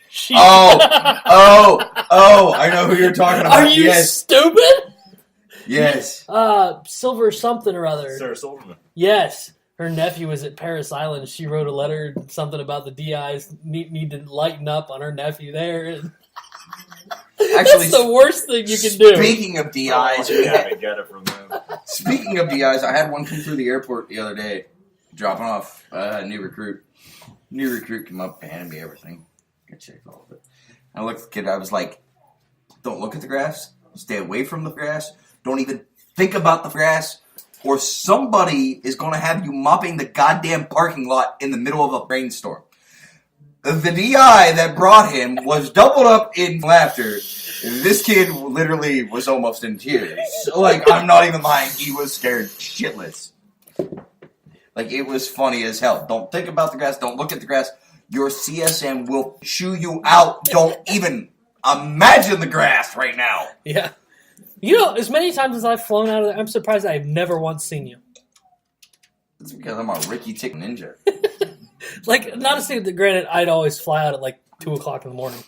she... Oh, I know who you're talking about. Are you Yes, stupid? yes. Silver something or other. Sarah Silverman. Yes. Her nephew was at Paris Island. She wrote a letter, something about the DIs need to lighten up on her nephew there. Actually, That's the worst thing you can do. Speaking of DIs, Yeah, I get it from them. speaking of DIs, I had one come through the airport the other day, dropping off a new recruit. New recruit came up, handed me everything. I checked all of it. I looked at the kid. I was like, "Don't look at the grass. Stay away from the grass. Don't even think about the grass." Or somebody is going to have you mopping the goddamn parking lot in the middle of a rainstorm. The DI that brought him was doubled up in laughter. This kid literally was almost in tears. Like, I'm not even lying. He was scared shitless. Like, it was funny as hell. Don't think about the grass. Don't look at the grass. Your CSM will chew you out. Don't even imagine the grass right now. Yeah. You know, as many times as I've flown out of there, I'm surprised I've never once seen you. It's because I'm a Ricky Tick Ninja. Like, not to say that, granted, I'd always fly out at like 2 o'clock in the morning.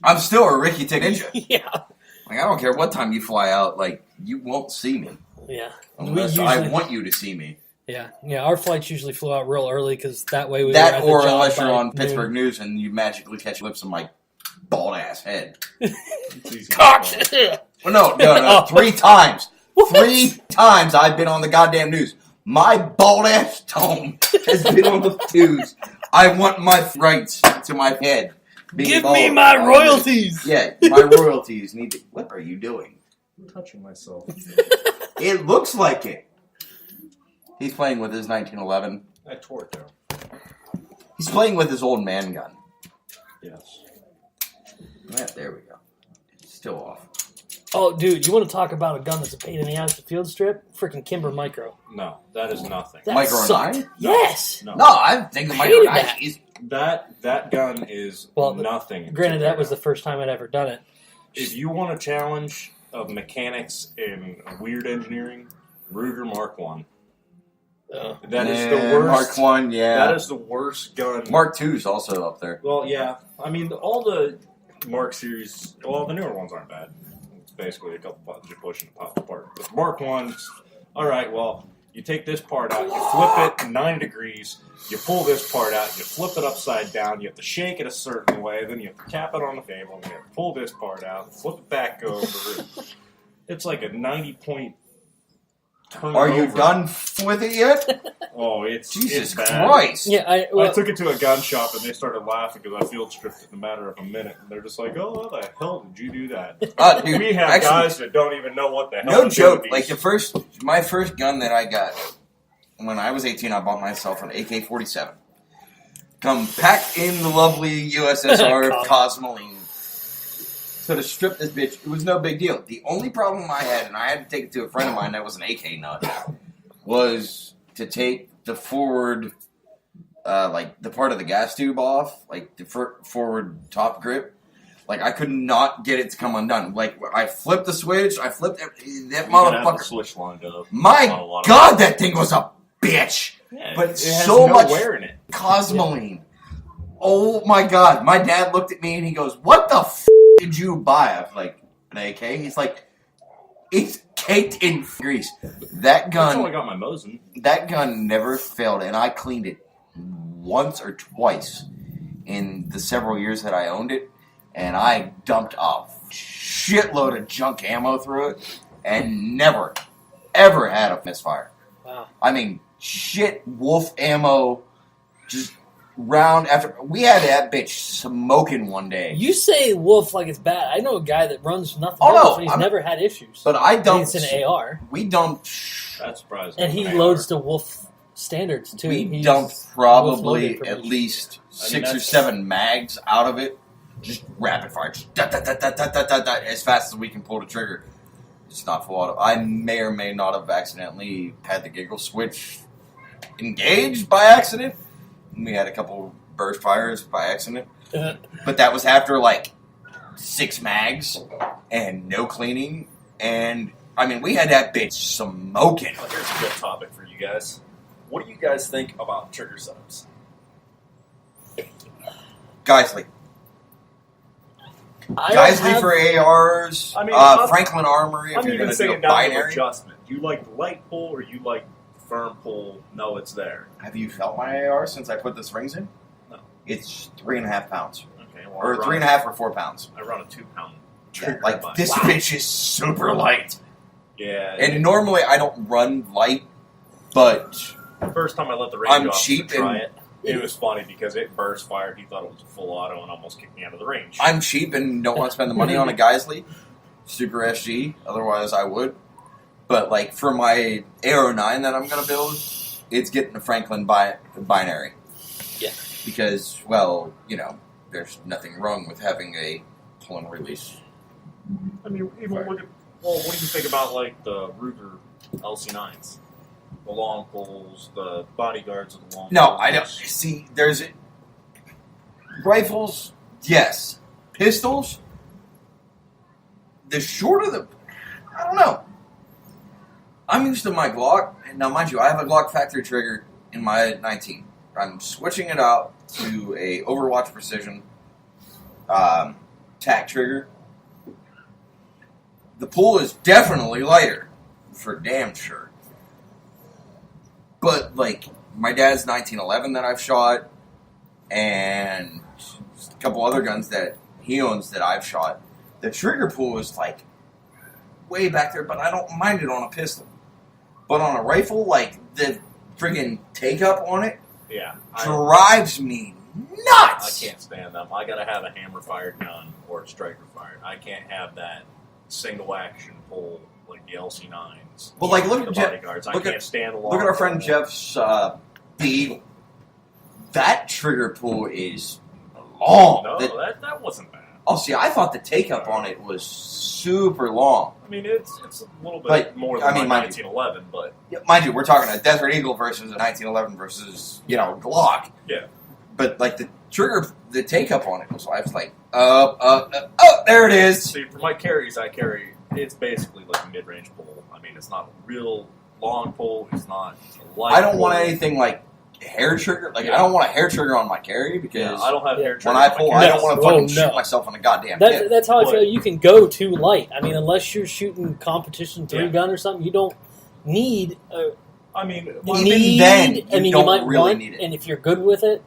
I'm still a Ricky Tick Ninja. Yeah. Like, I don't care what time you fly out. Like, you won't see me. Yeah. Unless I want you to see me. Yeah. Yeah, our flights usually flew out real early because that way we were That at the or job unless by you're on noon. Pittsburgh News and you magically catch lips on my bald-ass head. Cock! Well, no. Oh. 3 times. What? 3 times I've been on the goddamn news. My bald-ass dome has been on the news. I want my rights to my head. being Give bald. me my royalties! Yeah, my royalties need to... What are you doing? I'm touching myself. It looks like it. He's playing with his 1911. I tore it down. He's playing with his old man gun. Yes. Yeah, there we go. It's still off. Oh, dude, you want to talk about a gun that's a pain in the ass to field strip? Freaking Kimber Micro. No, that is nothing. That Micro sucked. 9? Yes! No. No, I think the I Micro hated 9 that. is... That gun is Well, nothing. Granted, that was the first time I'd ever done it. If you want a challenge of mechanics and weird engineering, Ruger Mark 1. That is the worst. Mark 1, yeah. That is the worst gun. Mark 2 is also up there. Well, yeah. I mean, all the Mark series, well, the newer ones aren't bad. It's basically a couple buttons you push and it pops apart. But Mark 1's, all right, well, You take this part out, you flip it 90 degrees, you pull this part out, you flip it upside down, you have to shake it a certain way, then you have to tap it on the table, and you have to pull this part out, flip it back over. It's like a 90-point turn. Are you done with it yet? Oh, it's Jesus it's bad. Christ! Yeah, I took it to a gun shop, and they started laughing because I field stripped it in a matter of a minute, and they're just like, "Oh, how the hell did you do that?" Dude, we have actually, guys that don't even know what the hell. no to joke. do with Like these. my first gun that I got when I was 18, I bought myself an AK-47. Come packed in the lovely USSR Cosmoline. So to strip this bitch, it was no big deal. The only problem I had, and I had to take it to a friend of mine that was an AK nut, was to take the forward, like the part of the gas tube off, like the forward top grip. Like I could not get it to come undone. Like I flipped the switch, I flipped that motherfucker. Switch lined up. My God, that thing was a bitch. Yeah, but it has so no much wear in it. Cosmoline. Yeah. Oh my God! My dad looked at me and he goes, "What the f did you buy?" I was like, "An AK." He's like, "It's caked in grease." That gun. That's how I got my Mosin. That gun never failed, and I cleaned it once or twice in the several years that I owned it, and I dumped a shitload of junk ammo through it, and never, ever had a misfire. Wow. I mean, shit wolf ammo, just round after. We had that bitch smoking one day. You say wolf like it's bad. I know a guy that runs nothing Oh, but no, wolf, and he's never had issues. But I And dumped. it's an AR. We dumped. That's surprising. And he loads to wolf standards, too. We He's dumped wolf probably loaded at pretty least I mean, 6 or that's- 7 mags out of it. Just rapid fire. Just as fast as we can pull the trigger. It's not full auto. I may or may not have accidentally had the giggle switch engaged by accident. We had a couple burst fires by accident. But that was after like 6 mags and no cleaning. And I mean, we had that bitch smoking. Well, here's a good topic for you guys. What do you guys think about trigger setups? Geisley. Geisley for ARs. I mean, Franklin Armory if I'm you're even going to do a saying down to binary. adjustment. Do you like the light pull or you like firm pull? No, it's there. Have you felt my AR since I put the springs in? No. It's 3.5 pounds. Okay, well, Or 3.5 or 4 pounds. I run a 2-pound Yeah, trigger. like, by this bitch is super light. Yeah. And normally I don't run light, but the first time I let the range I'm officer cheap try and- it, it was funny because it burst fired. He thought it was a full auto and almost kicked me out of the range. I'm cheap and don't want to spend the money on a Geisley Super SG. Otherwise, I would. But like for my Aero 9 that I'm going to build, it's getting a Franklin binary. Yeah. Because, well, you know, there's nothing wrong with having a pull and release. I mean, even look at, well, what do you think about like the Ruger LC9s? The long pulls, the bodyguards of the long No, pulls. I don't. See, there's rifles, yes. Pistols, the shorter the, I don't know. I'm used to my Glock. Now, mind you, I have a Glock factory trigger in my 19. I'm switching it out to a Overwatch Precision tack trigger. The pull is definitely lighter, for damn sure. But, like, my dad's 1911 that I've shot, and a couple other guns that he owns that I've shot, the trigger pull is, like, way back there, but I don't mind it on a pistol. But on a rifle, like, the friggin' take-up on it Yeah. drives me I nuts! can't stand them. I gotta have a hammer-fired gun or a striker-fired. I can't have that single-action pull like the LC9s. Well, like, look the at Jeff- bodyguards. look I at- can't stand the long Look at our friend pull. Jeff's Beagle. That trigger pull is long. No, The- that wasn't bad. Oh, see, I thought the take-up on it was super long. I mean, it's a little bit But, more than I mean, my mind you- 1911, but Yeah, mind you, we're talking a Desert Eagle versus a 1911 versus, you know, Glock. yeah. But, like, the trigger, the take-up on it was, I was like, there it is. See, for my carries, it's basically like a mid-range pull. I mean, it's not a real long pull. It's not a light I don't want pull. anything like hair trigger. Like, Yeah. I don't want a hair trigger on my carry Yeah, because I don't have hair when triggers I on my pull, I carries. don't want to Whoa, fucking no. shoot myself in a goddamn hip. That's how I But- feel. You can go too light. I mean, unless you're shooting competition 3 Yeah. gun or something, you don't need I mean, Even then, you you don't might really want, need it. and if you're good with it,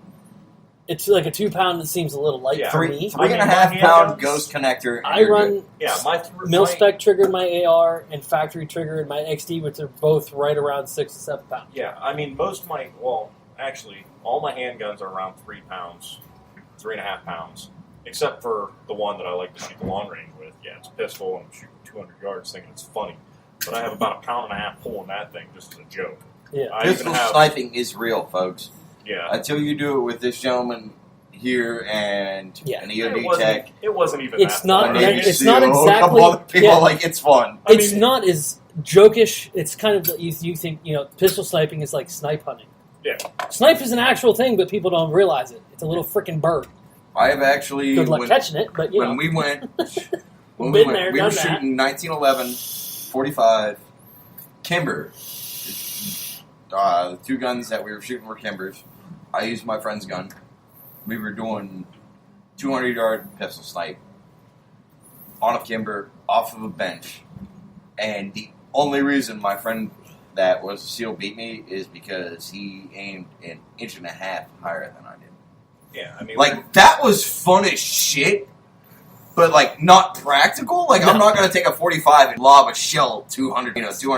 it's like a 2 pound that seems a little light Yeah. for Three me. and a my half pound handguns- ghost connector. And I you're run good. yeah, mil spec trigger in my AR and factory trigger in my XD, which are both right around 6 to 7 pounds. Yeah, I mean, most of my, actually, all my handguns are around 3 pounds, 3.5 pounds, except for the one that I like to shoot the long range with. Yeah, it's a pistol, and I'm shooting 200 yards thinking it's funny. But I have about 1.5 pounds pulling that thing just as a joke. Yeah. I even Pistol have, sniping is real, folks. yeah. Until you do it with this gentleman here and Yeah. an It EOD wasn't, tech. it wasn't even It's that not- fun. and that- Navy it's SEAL, not a couple exactly- other people, yeah. like, it's fun. I It's mean- not as jokish. It's kind of, you think, pistol sniping is like snipe hunting. Yeah. Snipe is an actual thing, but people don't realize it. It's a little freaking bird. I have actually, Good luck catching it, but when we went, Been we there, were done that. shooting 1911, 45, Kimber. The 2 guns that we were shooting were Kimbers. I used my friend's gun. We were doing 200-yard pistol snipe on a Kimber off of a bench, and the only reason my friend that was a SEAL beat me is because he aimed 1.5 inches higher than I did. Yeah, I mean, Like, that was fun as shit, but, like, not practical. Like, I'm No. not going to take a 45 and lob a shell 200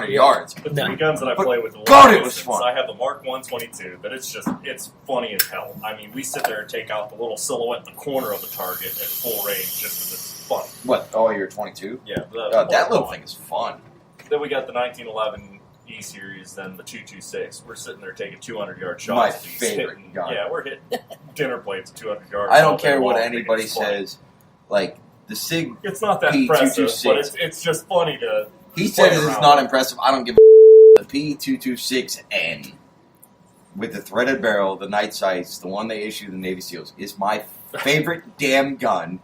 yards. the No. 3 guns that I But play with, the God, long it was distance, fun. I have the Mark 122, that it's funny as hell. I mean, we sit there and take out the little silhouette in the corner of the target at full range just because it's fun. What? Oh, you're 22? Yeah, That little thing is fun. Then we got the 1911 E series, then the 226. We're sitting there taking 200-yard shots. My with these favorite hitting- gun. Yeah, we're hitting dinner plates at 200 yards. I all don't day care what long, thinking anybody it's funny. says. Like, the SIG, It's not that impressive, P226. but it's just funny to. he says play it's around not with. impressive. I don't give a The P226N with the threaded barrel, the night sights, the one they issue the Navy SEALs, is my favorite damn gun.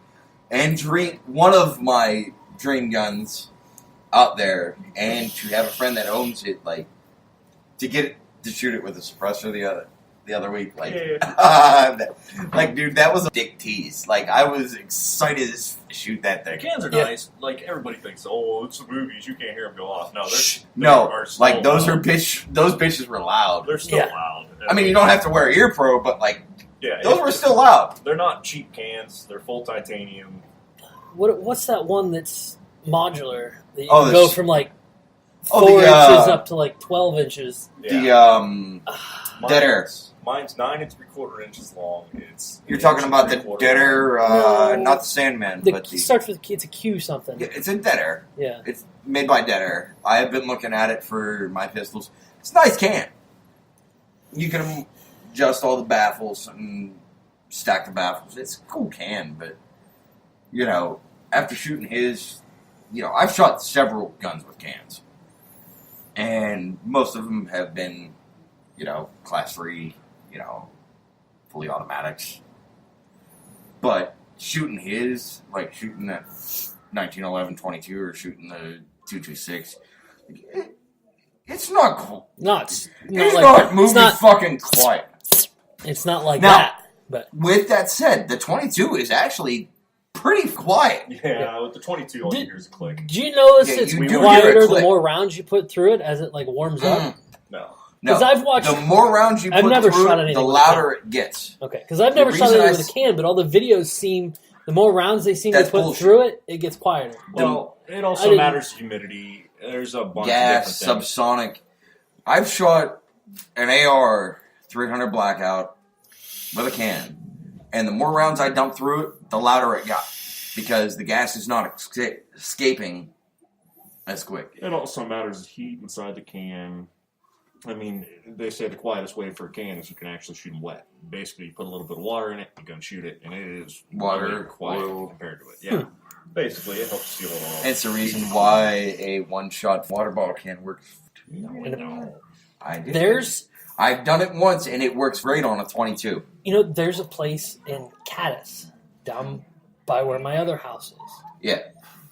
And one of my dream guns out there. And to have a friend that owns it, like, to get it, to shoot it with a suppressor the other week, like, like, dude, that was a dick tease. Like, I was excited to shoot that The thing. cans are Yeah. nice. Like everybody thinks, oh, it's the movies. You can't hear them go off. No, No, still like those loud. those bitches were loud. They're still Yeah. loud. I mean, you don't have to wear ear pro, but like Yeah, those were still loud. They're not cheap cans. They're full titanium. what's that one that's modular? That you Oh, can the go s- from like Oh, 4 the, inches up to like 12 inches. Yeah. The dead air. Mine's 9 3/4 inches long. It's You're talking about the 3/4 dead air, No. not the Sandman, but It the starts with it's a Q something. yeah, it's in dead air. Yeah. It's made by Dead Air. I have been looking at it for my pistols. It's a nice can. You can adjust all the baffles and stack the baffles. It's a cool can, but you know, after shooting his, you know, I've shot several guns with cans, and most of them have been, you know, class 3, you know, fully automatics. But shooting his, like shooting that 1911 22 or shooting the 226, it's not cool. Not It's like not moving it's not, fucking quiet. it's not like Now- that. But With that said, the 22 is actually pretty quiet. Yeah, with the 22, all you hear is a click. do you notice Yeah, it's you do hear a quieter the click. more rounds you put through it as it like warms up? Mm, No. no, 'Cause I've watched- the more rounds you I've put never through shot it, anything the with a louder it gets. Okay, because I've The never shot reason it I with a can, but all the videos seem the more rounds they seem to That's put bullshit. through it, it gets quieter. Well, it I also didn't- matters humidity. There's a bunch Gas, of different things. subsonic. I've shot an AR 300 blackout with a can, and the more rounds I dump through it, the louder it got because the gas is not escaping as quick. It also matters heat inside the can. I mean, they say the quietest way for a can is you can actually shoot them wet. Basically, you put a little bit of water in it, you can shoot it, and it is Water, really quiet oil. compared to it. Yeah, basically, it helps seal it all. It's the reason why a one-shot water bottle can works. No. I did. I've done it once, and it works great on a 22. You know, there's a place in Caddis, down by where my other house is. Yeah.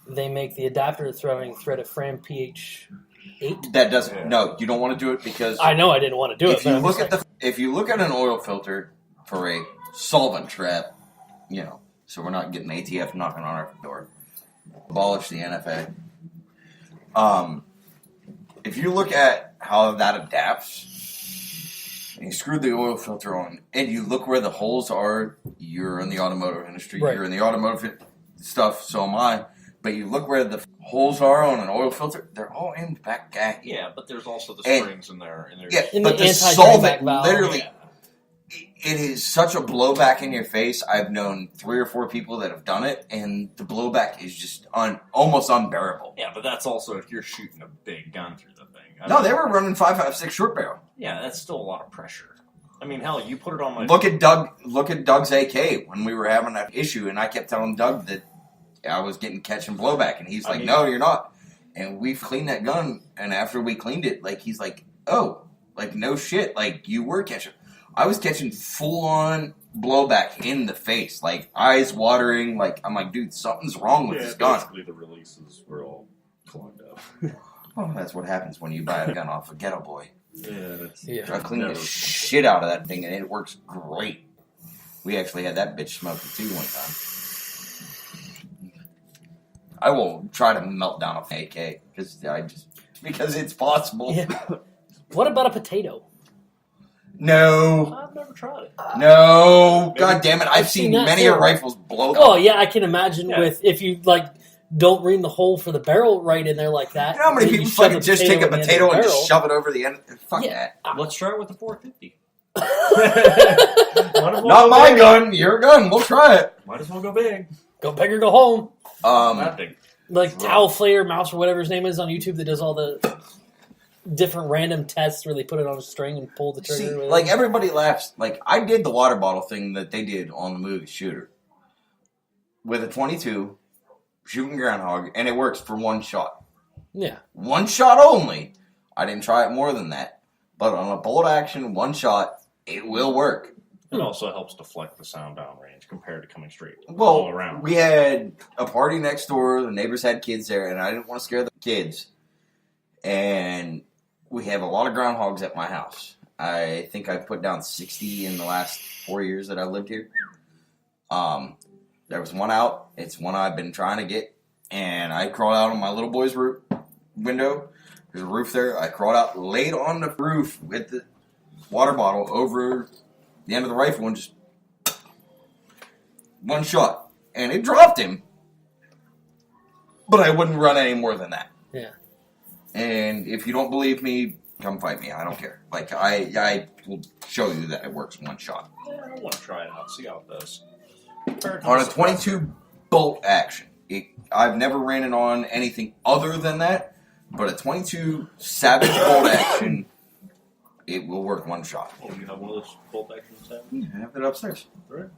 They make the adapter throwing threaded frame PH8. That doesn't. Yeah. No, you don't want to do it because I know I didn't want to do it. if but you I'm look just at if you look at an oil filter for a solvent trap, you know, so we're not getting ATF knocking on our door. Abolish the NFA. If you look at how that adapts. And you screwed the oil filter on, and you look where the holes are. You're in the automotive industry. Right. You're in the automotive stuff, so am I. But you look where the holes are on an oil filter, they're all aimed back at you. Yeah, but there's also the And- springs in there. And there's, Yeah, In but the to anti-drain solve back it, valve. literally, Yeah. it is such a blowback in your face. I've known 3 or 4 people that have done it, and the blowback is just almost unbearable. Yeah, but that's also if you're shooting a big gun through the thing. No, they were running 5.56 short barrel. Yeah, that's still a lot of pressure. I mean, hell, you put it on my... Look at Doug's AK when we were having that issue, and I kept telling Doug that I was catching blowback, and he's like, "No, you're not." And we've cleaned that gun, and after we cleaned it, like he's like, "Oh, like no shit, like you were catching." I was catching full on blowback in the face, like eyes watering. Like I'm like, dude, something's wrong with this gun. Basically, the releases were all clogged up. Oh, that's what happens when you buy a gun off a Ghetto Boy. Yeah, that's... Yeah. I cleaned the shit out of that thing, and it works great. We actually had that bitch smoking too one time. I will try to melt down an AK because it's possible. Yeah. What about a potato? No, I've never tried it. no, god damn it! I've seen seen that many too. rifles blow. Oh yeah, I can imagine Yeah. with if you like don't ring the hole for the barrel right in there like that. You know how many then you people shove fucking the just take a in the end of potato the and barrel. just shove it over the end? Fuck Yeah. that. Let's try it with the 450. Not my gun. Your gun. We'll try it. Might as well go big. Go big or go home. Not big. Like Right. Towel Flair Mouse or whatever his name is on YouTube that does all the different random tests where they put it on a string and pull the trigger. See, with like it. everybody laughs. Like I did the water bottle thing that they did on the movie Shooter with a 22 shooting groundhog, and it works for one shot. Yeah. One shot only. I didn't try it more than that, but on a bolt action, one shot, it will work. It also helps deflect the sound downrange compared to coming straight Well, all around. we had a party next door. The neighbors had kids there, and I didn't want to scare the kids. And we have a lot of groundhogs at my house. I think I've put down 60 in the last 4 years that I lived here. There was one out. It's one I've been trying to get. And I crawled out on my little boy's window. There's a roof there. I crawled out, laid on the roof with the water bottle over the end of the rifle and just one shot. And it dropped him. But I wouldn't run any more than that. Yeah. And if you don't believe me, come fight me. I don't care. Like, I will show you that it works one shot. Yeah, I want to try it out, see how it does. On a 22 bolt action, I've never ran it on anything other than that, but a 22 Savage bolt action, it will work one shot. Oh, you have one of those bolt action tabs? I have it upstairs. Right.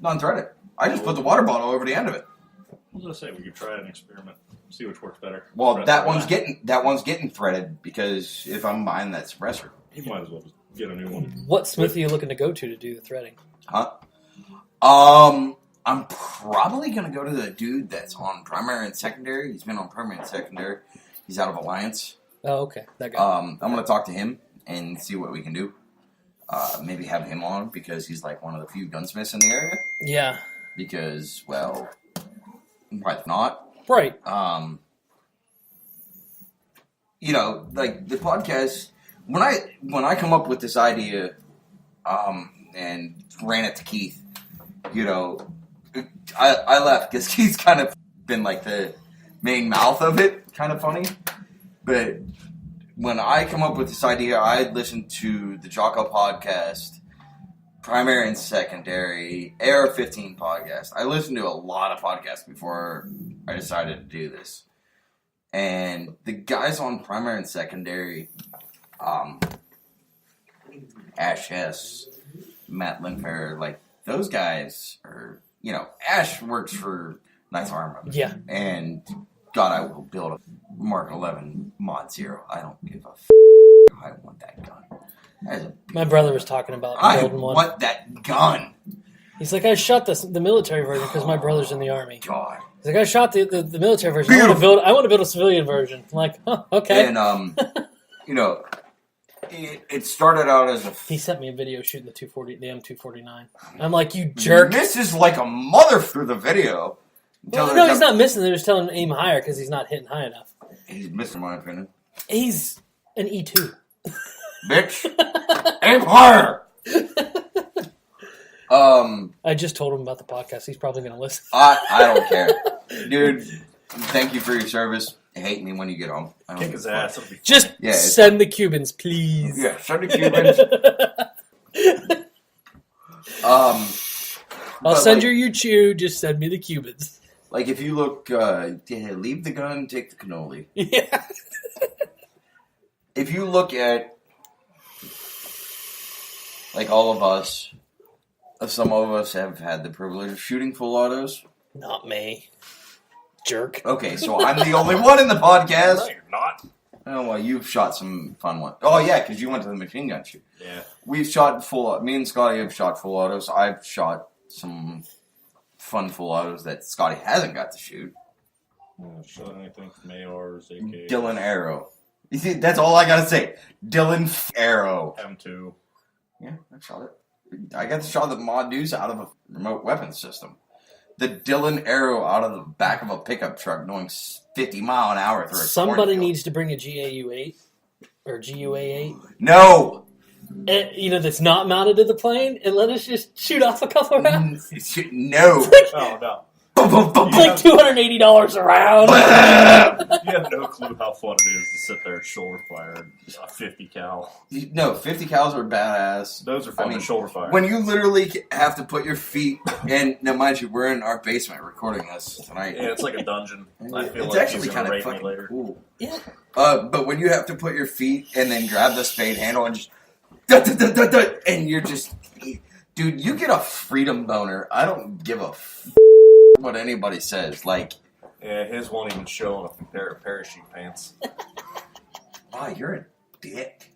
Non-threaded. I just put the water bottle over the end of it. I was gonna say we could try an experiment, see which works better. Well, Suppressor that or one's not. getting threaded because if I'm buying that suppressor, You might as well just get a new one. What smith are you looking to go to do the threading? huh? I'm probably gonna go to the dude that's on primary and secondary. He's been on primary and secondary. He's out of Alliance. Oh, okay. That guy. I'm gonna talk to him and see what we can do. Maybe have him on because he's like one of the few gunsmiths in the area. Yeah. Because, well, why not? Right. You know, like the podcast. When I come up with this idea, and ran it to Keith, you know, I laugh because Keith's kind of been like the main mouth of it, kind of funny. But when I come up with this idea, I listen to the Jocko podcast, primary and secondary, AR-15 podcast. I listened to a lot of podcasts before I decided to do this. And the guys on primary and secondary, Ash Hess, Matt Linfair, like, those guys are, you know, Ash works for Knights Armor. Yeah. And, God, I will build a Mark 11 Mod Zero. I don't give a I want that gun. That is a My brother was talking about I building one. want that gun. He's like, I shot the military version because my brother's in the army. God. He's like, I shot the military version. I want to build a civilian version. I'm like, huh, okay. And, you know, it started out as a... He sent me a video shooting the M249. I'm like, you jerk. Misses like a mother through the video. Well, no, he's not missing. They're just telling him to aim higher because he's not hitting high enough. He's missing, in my opinion. He's An E2. Bitch. Aim higher. I just told him about the podcast. He's probably going to listen. I don't care. Dude, thank you for your service. Hate me when you get home. Kick his ass. It'll be Just send the Cubans, please. Yeah, send the Cubans. I'll send you chew. Just send me the Cubans. Like, if you look, leave the gun, take the cannoli. Yeah. If you look at, like, all of us, some of us have had the privilege of shooting full autos. Not me. Jerk. Okay, so I'm the only one in the podcast. No, you're not. Oh, well, you've shot some fun ones. Oh, yeah, because you went to the machine gun shoot. Yeah. We've shot me and Scotty have shot full autos. I've shot some fun full autos that Scotty hasn't got to shoot. Shot anything from ARs, AK. Dylan Arrow. You see, that's all I gotta say. Dylan Arrow. M2. Yeah, I shot it. I got to shot the mod deuce out of a remote weapon system. The Dylan Arrow out of the back of a pickup truck going 50 mile an hour through a Somebody cornfield. needs to bring a GAU-8 or GUA-8. No! That's not mounted to the plane, and let us just shoot off a couple rounds. No! Oh, no. It's like $280 a round. You have no clue how fun it is to sit there and shoulder fire a 50 cal. No, 50 cals are badass. Those are fun to shoulder fire. When you literally have to put your feet, and now mind you, we're in our basement recording this tonight. Yeah, it's like a dungeon. I feel It's like actually he's going kind to of rape me fucking later. cool. Yeah. But when you have to put your feet and then grab the spade handle and just and you're just, dude, you get a freedom boner. I don't give a what anybody says. Like, Yeah, his won't even show on a pair of parachute pants. wow, you're a dick.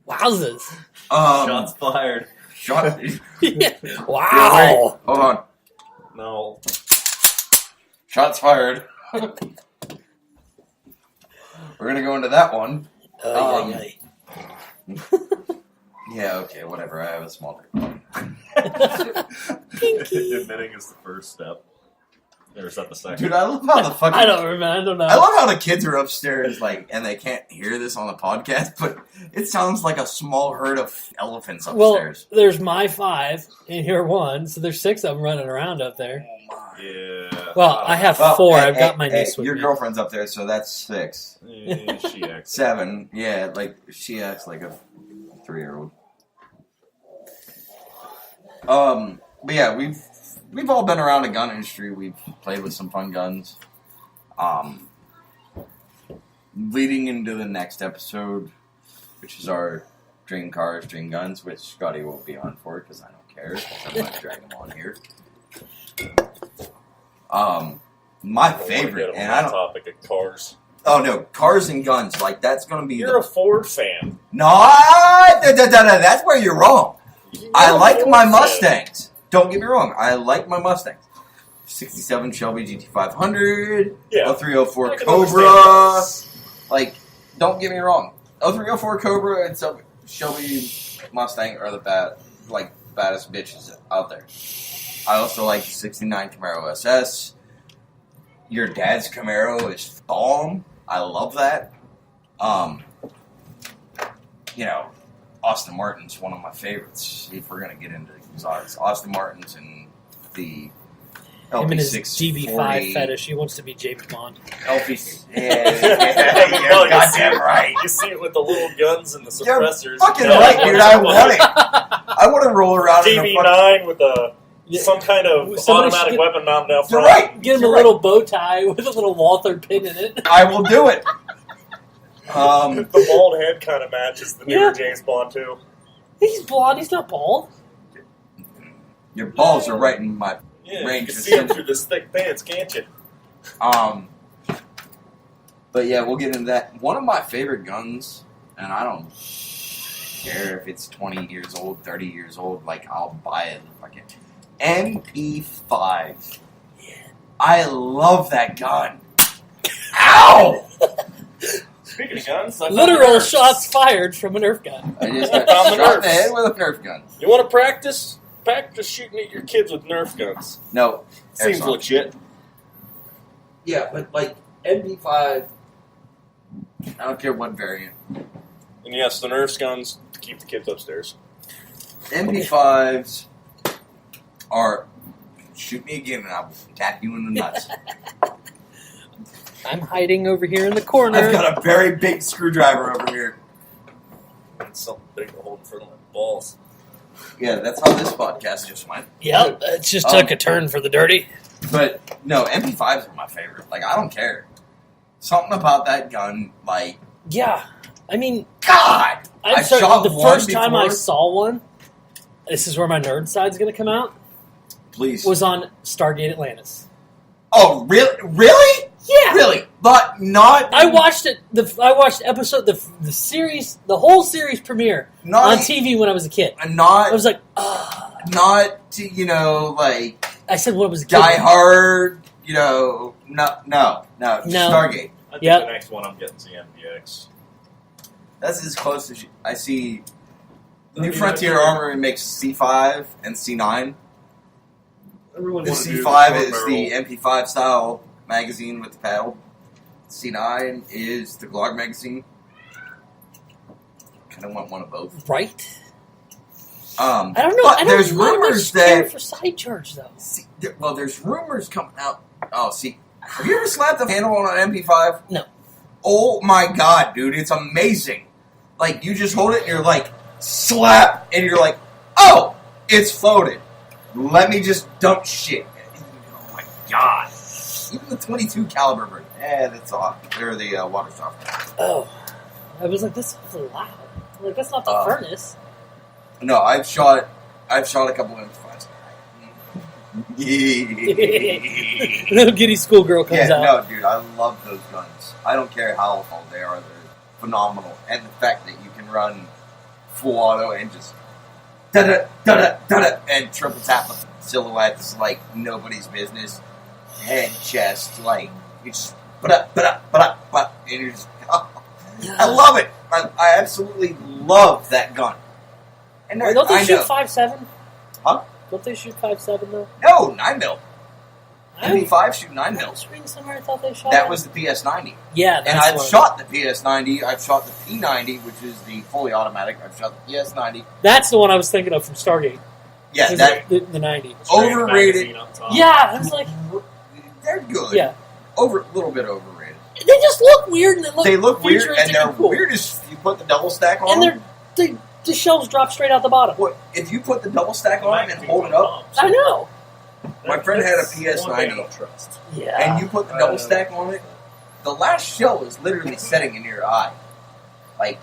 Wowzers. Shots fired. Shot. Yeah. Wow. Hold on. No. Shots fired. We're gonna go into that one. Yeah, okay, whatever. I have a small dick. Admitting is the first step. Or is that the second? Dude, I love how the fucking... I don't remember. I don't know. I love how the kids are upstairs, like, and they can't hear this on the podcast, but it sounds like a small herd of elephants upstairs. Well, there's my 5, and you're 1, so there's 6 of them running around up there. Yeah. Well, I have 4. I've got my niece with your me. girlfriend's up there, so that's 6. Yeah, she acts. 7. Yeah, like, she acts like a 3-year-old. But yeah, we've all been around the gun industry. We've played with some fun guns. Leading into the next episode, which is our Dream Cars, Dream Guns, which Scotty won't be on for because I don't care. I'm not dragging him on here. My favorite, and I don't. Topic of cars. Oh no, cars and guns. Like that's gonna be. You're a Ford fan. No, that's where you're wrong. I like my Mustangs. Don't get me wrong. I like my Mustangs. 67 Shelby GT500. Yeah. 0304 Cobra. Like, don't get me wrong. 0304 Cobra and Shelby Mustang are the baddest bitches out there. I also like the 69 Camaro SS. Your dad's Camaro is bomb. I love that. Austin Martin's one of my favorites. If we're gonna get into exotics, Austin Martin's and the Him and his LP640. DB5 fetish. He wants to be James Bond. You're goddamn right. You see it with the little guns and the You're suppressors. fucking right, dude. I want it. I want to roll around in a fucking... DB9 with some kind of Somebody automatic weapon mounted out You're front. right. Get him a little bow tie with a little Walther pin in it. I will do it. The bald head kind of matches the newer James Bond too. He's blonde. He's not bald. Your balls are right in my range. You can see him through this thick pants, can't you? But yeah, we'll get into that. One of my favorite guns, and I don't care if it's 20 years old, 30 years old, like I'll buy it. Fucking MP5. Yeah. I love that gun. Ow! Speaking of guns, I Literal shots fired from a Nerf gun. I just got Found the shot in the Nerfs. head with a Nerf gun. You want to practice? Practice shooting at your kids with Nerf guns. No. Seems airsoft. legit. Yeah, but like MP5, I don't care what variant. And yes, the Nerf's guns keep the kids upstairs. MP5s are shoot me again and I will tap you in the nuts. I'm hiding over here in the corner. I've got a very big screwdriver over here. It's something big to hold in front of my balls. Yeah, that's how this podcast just went. Yep, it just took a turn for the dirty. But no, MP5s are my favorite. Like, I don't care. Something about that gun, like, Yeah, I mean, God! I'm I've sorry, shot the one first time I before. saw one, this is where my nerd side's going to come out, Please. was on Stargate Atlantis. Oh, really? Really? Yeah. Really? But not... I watched it. I watched episode the series, the whole series premiere not, on TV when I was a kid. I Not... was like, Not, you know, like... I said when I was a kid. Die Hard, you know... No. Stargate. I think Yep. the next one I'm getting is the MPX. That's as close as I see... I New mean, Frontier Armory makes C5 and C9. I really The want to do C5 short is the barrel. MP5 style magazine with the paddle. C9 is the Glock magazine. Kind of want one of both. Right? I I don't know. But I don't there's not rumors much care that... for side charge though. Well, there's rumors coming out. Oh, see. Have you ever slapped a handle on an MP5? No. Oh my god, dude. It's amazing. Like, you just hold it and you're like, slap! And you're like, oh! It's floated. Let me just dump shit. Oh my god. Even the 22 caliber version. That's off. They're the water soft. Oh, I was like, this is loud. Like that's not the furnace. No, I've shot a couple MP5s. Little giddy schoolgirl comes Yeah, out. no, dude, I love those guns. I don't care how old they are; they're phenomenal. And the fact that you can run full auto and just da da da and triple tap with silhouettes like nobody's business, head, chest, like you just and you're just. I love it. I absolutely love that gun. And Wait, don't they I shoot know. 5.7? Huh? Don't they shoot 5.7 though? No, 9mm. I MP5 shoot I 9mm. was reading somewhere I thought they shot. That was the PS90. Yeah, that's And I've one. shot the PS90, I've shot the P90, which is the fully automatic, I've shot the PS90. That's the one I was thinking of from Stargate. Yeah, It was that the 90. Straight Overrated. magazine up top. Yeah, I was like, they're good. yeah. A little bit overrated. They just look weird and They look weird, and futuristic they're cool. weird as you put the double stack on And them. the shells drop straight out the bottom. What, if you put the double stack The on and magazine's hold it on up, top, I know. My friend had a That's PS90. one thing I don't trust. Yeah. and you put the double stack on it, the last shell is literally setting in your eye. Like,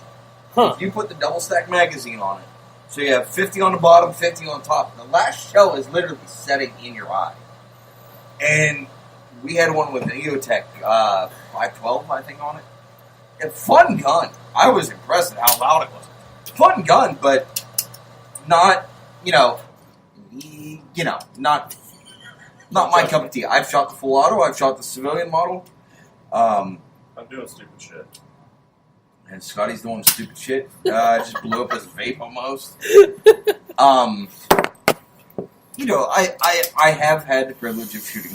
Huh. if you put the double stack magazine on it, so you have 50 on the bottom, 50 on top, the last shell is literally setting in your eye. And we had one with an EOTech 512, I think, on it. A fun gun. I was impressed at how loud it was. Fun gun, but not, not my cup of tea. I've shot the full auto. I've shot the civilian model. I'm doing stupid shit. And Scotty's doing stupid shit. Just blew up his vape almost. I have had the privilege of shooting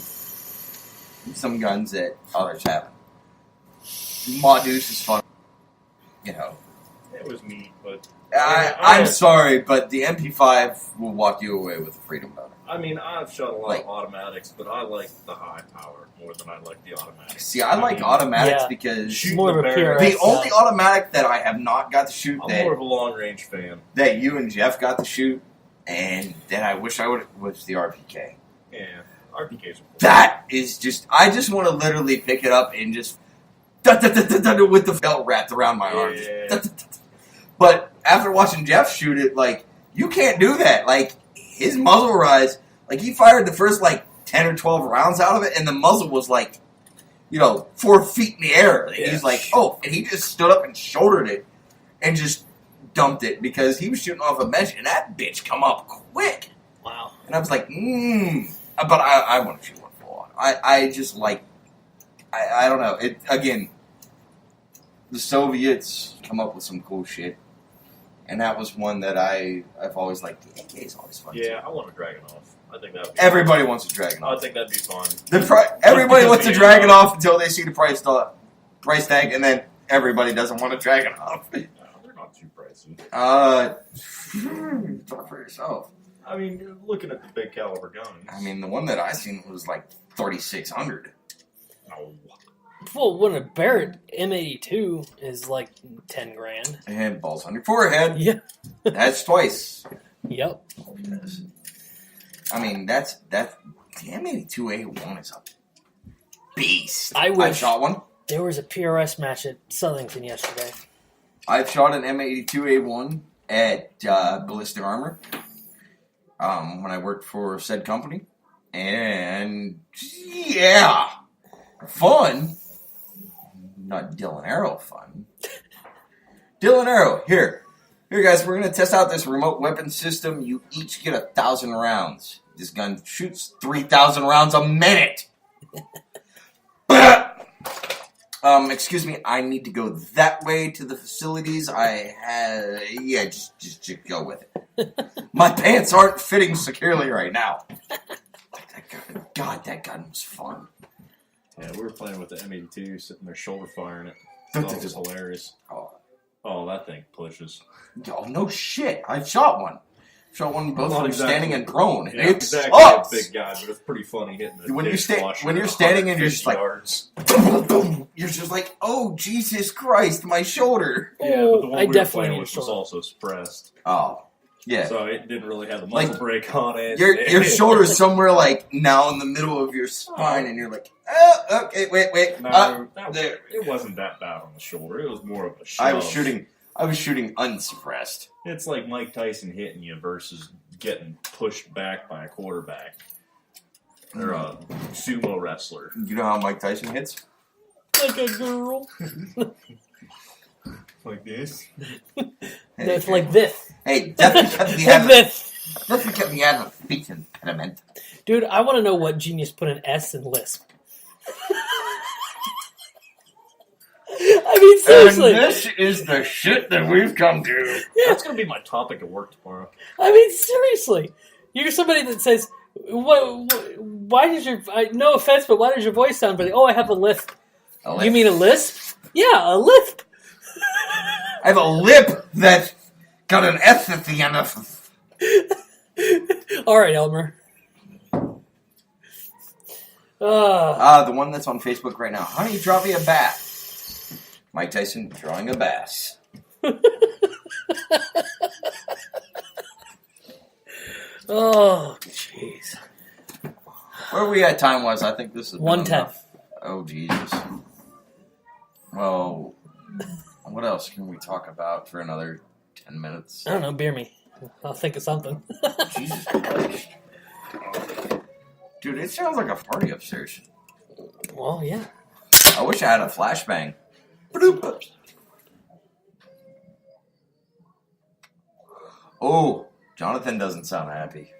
some guns that others haven't. Ma Deuce is fun. It was neat, but I'm sorry, but the MP5 will walk you away with a freedom boner. I mean, I've shot a lot Like- of automatics, but I like the high power more than I like the automatics. See, I like automatics Yeah. because Shoot more of a the pure barrel. the only automatic that I have not got to shoot I'm that more of a long range fan. that you and Jeff got to shoot, and that I wish I would was the RPK. Yeah, RPKs are cool. That is just, I just want to literally pick it up and just with the belt wrapped around my arm. Yeah. But after watching Jeff shoot it, like, you can't do that. Like, his muzzle rise, like, he fired the first, 10 or 12 rounds out of it, and the muzzle was, 4 feet in the air. And he's like, oh, and he just stood up and shouldered it and just dumped it because he was shooting off a bench, and that bitch come up quick. Wow. And I was like, But I want to shoot one full on. I just I don't know. It again, the Soviets come up with some cool shit. And that was one that I've always liked. The AK is always fun. Yeah, I want a Dragunov. I think that would be Everybody wants a Dragon I off. think that'd be fun. Everybody wants to drag it off until they see the price tag, and then everybody doesn't want to Dragunov. No, they're not too pricey. Talk for yourself. I mean, you're looking at the big caliber guns. I mean, the one that I seen was like 3,600. No. Well, when a Barrett M82 is like 10 grand. And balls on your forehead. Yeah. That's twice. Yep. Yes. I mean, that's the M82A1 is a beast. I wish- I shot one. There was a PRS match at Southington yesterday. I've shot an M82A1 at Ballistic Armor when I worked for said company. And, yeah, fun. Not Dylan Arrow fun. Dylan Arrow, here. Here, guys, we're going to test out this remote weapon system. You each get 1,000 rounds. This gun shoots 3,000 rounds a minute. Excuse me, I need to go that way to the facilities. Just go with it. My pants aren't fitting securely right now. That gun was fun. Yeah, we were playing with the M82, sitting there shoulder firing it. Thought it was hilarious. Oh, that thing pushes. Oh, no shit. I've shot one. Shot one both Not from exactly. standing and prone. Yeah, It exactly sucks. a big guy, but it's pretty funny hitting the When you're dishwasher when you're at standing and you're just 150 like, yards. you're just like, oh, Jesus Christ, my shoulder. Yeah, but the one I we were definitely playing need a with was shoulder. also suppressed. Oh, yeah. So it didn't really have the muzzle Like, brake on it. Your shoulder's somewhere like now in the middle of your spine, and you're like, oh, okay, wait. No, there. it wasn't that bad on the shoulder. It was more of a shove. I was shooting unsuppressed. It's like Mike Tyson hitting you versus getting pushed back by a quarterback. Or a sumo wrestler. You know how Mike Tyson hits? Like a girl. Like this? That's like this. Hey, definitely kept me Like out of, this. definitely kept me out of speech impediment. Dude, I want to know what genius put an S in lisp. I mean, seriously. And this is the shit that we've come to. That's going to be my topic at work tomorrow. I mean, seriously. You're somebody that says, why does your, no offense, but why does your voice sound funny? Oh, I have a lisp. You mean a lisp? Yeah, a lisp. I have a lip that got an S at the end of. All right, Elmer. The one that's on Facebook right now. Honey, draw me a bat. Mike Tyson drawing a bass. Oh, jeez. Where are we at time-wise? I think this is 1:10. Oh, Jesus. Well, what else can we talk about for another 10 minutes? I don't know, beer me. I'll think of something. Jesus Christ. Dude, it sounds like a party upstairs. Well, yeah. I wish I had a flashbang. Bloop. Oh, Jonathan doesn't sound happy.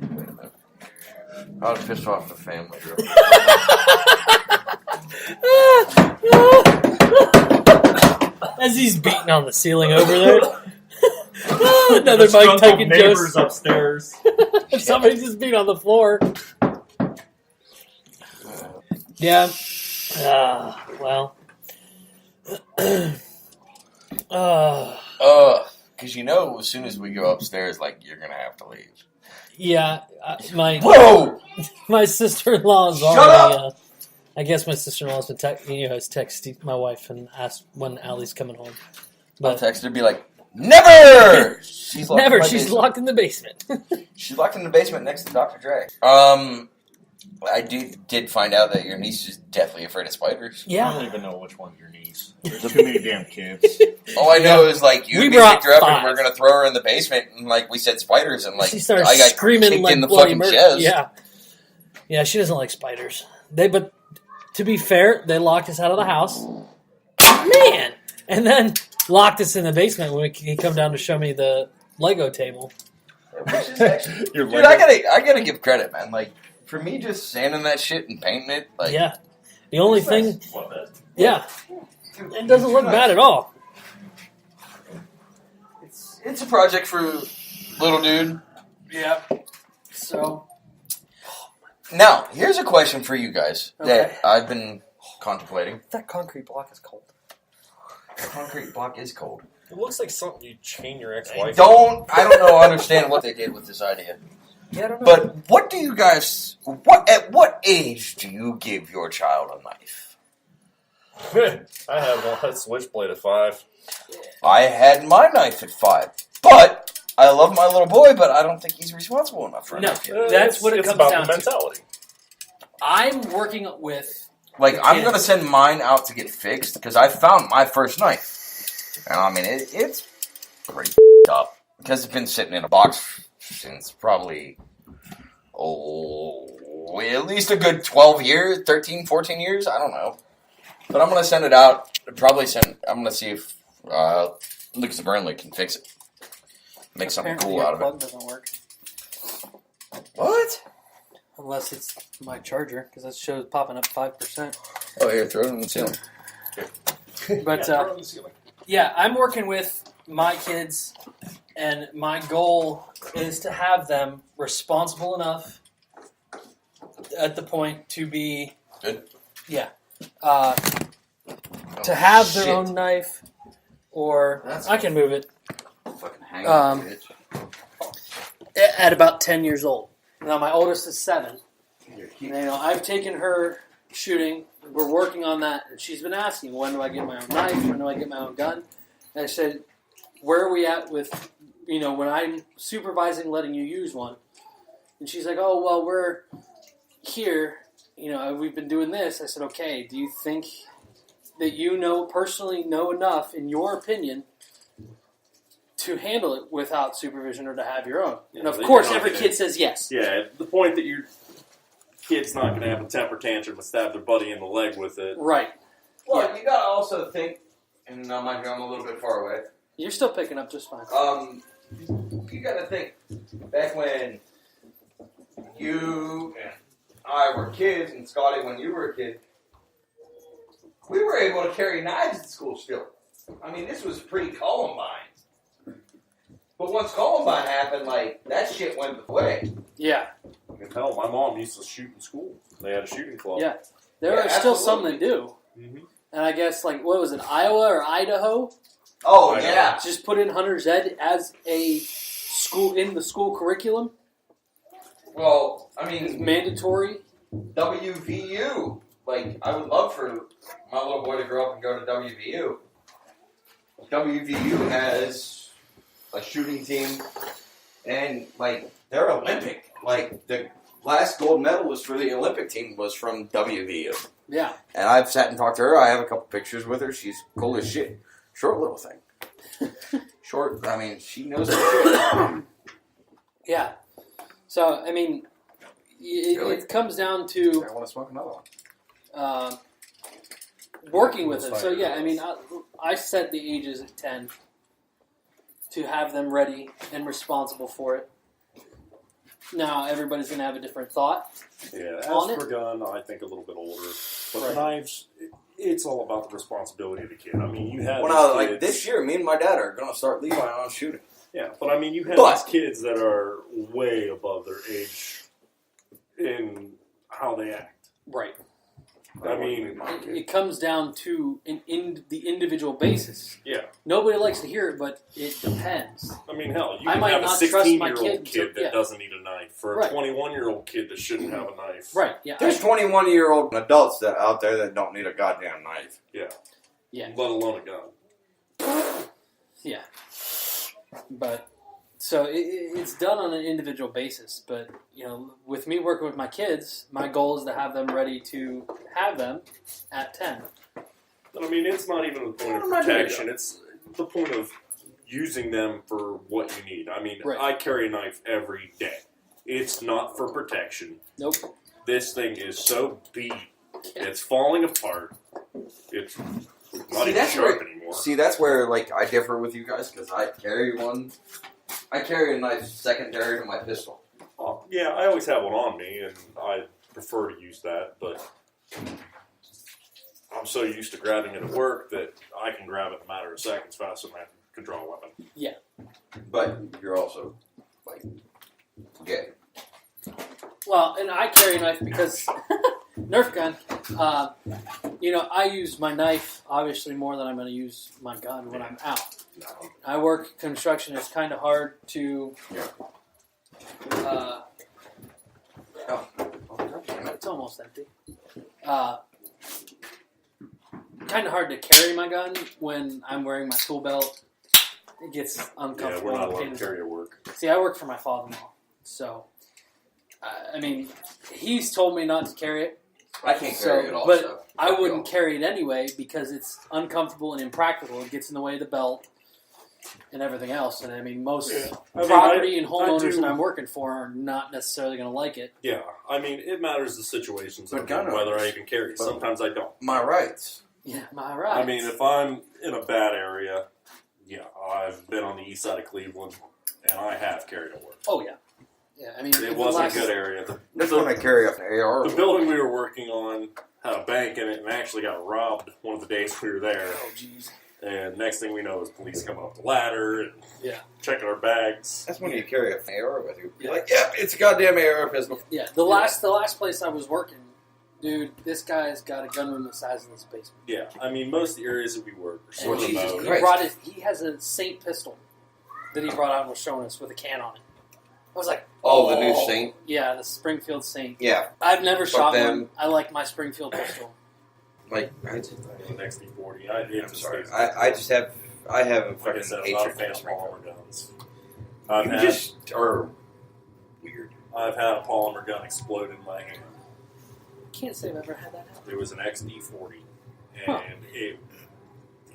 Wait a minute. I was pissed off the family. As he's beating on the ceiling over there. Another There's Mike Tyson neighbors joke. upstairs. Somebody just beat on the floor. Yeah. Well. Because you know, as soon as we go upstairs, like, you're going to have to leave. Yeah. Whoa! My sister-in-law is Shut already. I guess my sister-in-law has texted my wife and asked when Allie's coming home. I'll text her and be like, never! She's locked Never. in my She's basement. locked in the basement. She's locked in the basement next to Dr. Dre. I did find out that your niece is deathly afraid of spiders. I Yeah. don't even know which one's your niece. There's too many damn kids. All I know is, like, you We and me brought picked her up 5. and we're going to throw her in the basement, and, like, we said spiders, and, like, She started I got screaming kicked like in the bloody fucking murder. chest. Yeah. Yeah, she doesn't like spiders. But to be fair, they locked us out of the house. Man! And then locked us in the basement when he come down to show me the Lego table. Which is actually, Your dude, Lego- I gotta give credit, man. Like, for me, just sanding that shit and painting it, like, Yeah. The only thing... What the? Yeah. It doesn't look bad at all. it's a project for little dude. Yeah. So... Now, here's a question for you guys Okay. that I've been contemplating. That concrete block is cold. The concrete block is cold. It looks like something you chain your ex-wife. I don't know. Understand what they did with this idea. Yeah, I don't know. But what do you guys? At what age do you give your child a knife? I had one switchblade at 5. I had my knife at 5, but I love my little boy. But I don't think he's responsible enough for a knife yet. That's what it comes about down the to. mentality. I'm working with. Like, I'm going to send mine out to get fixed because I found my first knife. And I mean, it's pretty up because it's been sitting in a box since probably, at least a good 12 years, 13, 14 years. I don't know. But I'm going to send it out. I'm going to see if Lucas Burnley can fix it. Make something cool out of plug it. Doesn't work What? unless it's my charger because that show's popping up 5%. Oh, here, throw it in the ceiling. But throw it on the ceiling. yeah, I'm working with my kids, and my goal is to have them responsible enough at the point to be Good. Yeah, to have their own knife, or I can move it Fucking hang bitch. At about 10 years old. Now my oldest is 7. And, I've taken her shooting. We're working on that. And she's been asking, when do I get my own knife? When do I get my own gun? And I said, where are we at with, when I'm supervising letting you use one? And she's like, oh, well, we're here. We've been doing this. I said, okay, do you think that personally know enough, in your opinion, to handle it without supervision or to have your own? Yeah, and of course, every kid says yes. Yeah, the point that your kid's not going to have a temper tantrum and stab their buddy in the leg with it. Right. Well, you gotta also think, and I might be going a little bit far away. You're still picking up just fine. You gotta think, back when you and I were kids, and Scotty, when you were a kid, we were able to carry knives at school still. I mean, this was pre-Columbine. But once Columbine happened, that shit went away. Yeah. Hell, my mom used to shoot in school. They had a shooting club. Yeah. There are still some that do. Mm-hmm. And I guess, what was it, Iowa or Idaho? Oh, yeah. Just put in Hunter's Ed as a school, in the school curriculum. Well, I It's mean, mandatory. WVU. I would love for my little boy to grow up and go to WVU. WVU has a shooting team, and they're Olympic. The last gold medalist for the Olympic team was from WVU. Yeah. And I've sat and talked to her. I have a couple pictures with her. She's cool as shit. Short little thing. Short. I mean, she knows her shit. Yeah. So, I mean, it comes down to I want to smoke another one. working with it. So, yeah, I mean, I set the ages at 10 to have them ready and responsible for it. Now, everybody's going to have a different thought. Yeah, as On for gun, I think a little bit older. But Right. knives, it's all about the responsibility of the kid. I mean, you have Well, these now, kids, this year, me and my dad are going to start Levi on shooting. Yeah, but I mean, you have But- these kids that are way above their age in how they act. Right. I mean, It comes down to the individual basis. yeah. Nobody likes to hear it, but it depends. I mean, hell, you I can might have a not trust my 16-year-old kid, kid that yeah. doesn't need a knife for a Right. 21-year-old kid that shouldn't have a knife. Right, yeah. There's 21-year-old adults out there that don't need a goddamn knife. Yeah. Let alone a gun. Yeah. But, so it's done on an individual basis. But, with me working with my kids, my goal is to have them ready to have them at 10. But I mean, it's not even the point of protection. It's the point of using them for what you need. I mean, Right. I carry a knife every day. It's not for protection. Nope. This thing is so beat. It's falling apart. It's not even sharp anymore. See, that's where I differ with you guys because I carry a knife secondary to my pistol. Yeah, I always have one on me, and I prefer to use that, but I'm so used to grabbing it at work that I can grab it in a matter of seconds faster than I can draw a weapon. Yeah. But you're also gay. Well, and I carry a knife because Nerf gun. You know, I use my knife obviously more than I'm going to use my gun when I'm out. No. I work construction. It's kind of hard to. It's almost empty. Kind of hard to carry my gun when I'm wearing my tool belt. It gets uncomfortable. Yeah, we're not allowed to carry at work. See, I work for my father-in-law, so I mean, he's told me not to carry it. I can't carry it all. But so I wouldn't carry it anyway because it's uncomfortable and impractical. It gets in the way of the belt and everything else. And I mean, most property and homeowners that I'm working for are not necessarily going to like it. Yeah, I mean, it matters the situations But of gun whether owners. I even carry. Sometimes I don't. My rights. Yeah, my right. I mean, if I'm in a bad area, yeah, I've been on the east side of Cleveland, and I have carried at work. Oh yeah, yeah. I mean, It wasn't a good area. That's when I carry an AR. The building we were working on had a bank in it and actually got robbed one of the days we were there. Oh jeez. And next thing we know is police coming up the ladder and Yeah. checking our bags. That's when you carry an AR with you. You're like, yep, it's a goddamn AR pistol. Yeah. The last place I was working, dude, this guy's got a gunroom the size of this basement. Yeah, I mean, most of the areas that we work are And sort of Jesus, remote. he Christ. brought he has a Saint pistol that he brought out and was showing us with a can on it. I was like, Oh, the new Saint? Yeah, the Springfield Saint. Yeah. I've never Fuck shot them. one. I like my Springfield pistol. Like, The XD40. I'm sorry. I just have, I have a Like I fucking said, I'm not a hatred fan for of Springfield. polymer guns. I've You had, just are weird. I've had a polymer gun explode in my hand. Can't say I've ever had that happen. It was an XD40, and Huh. it,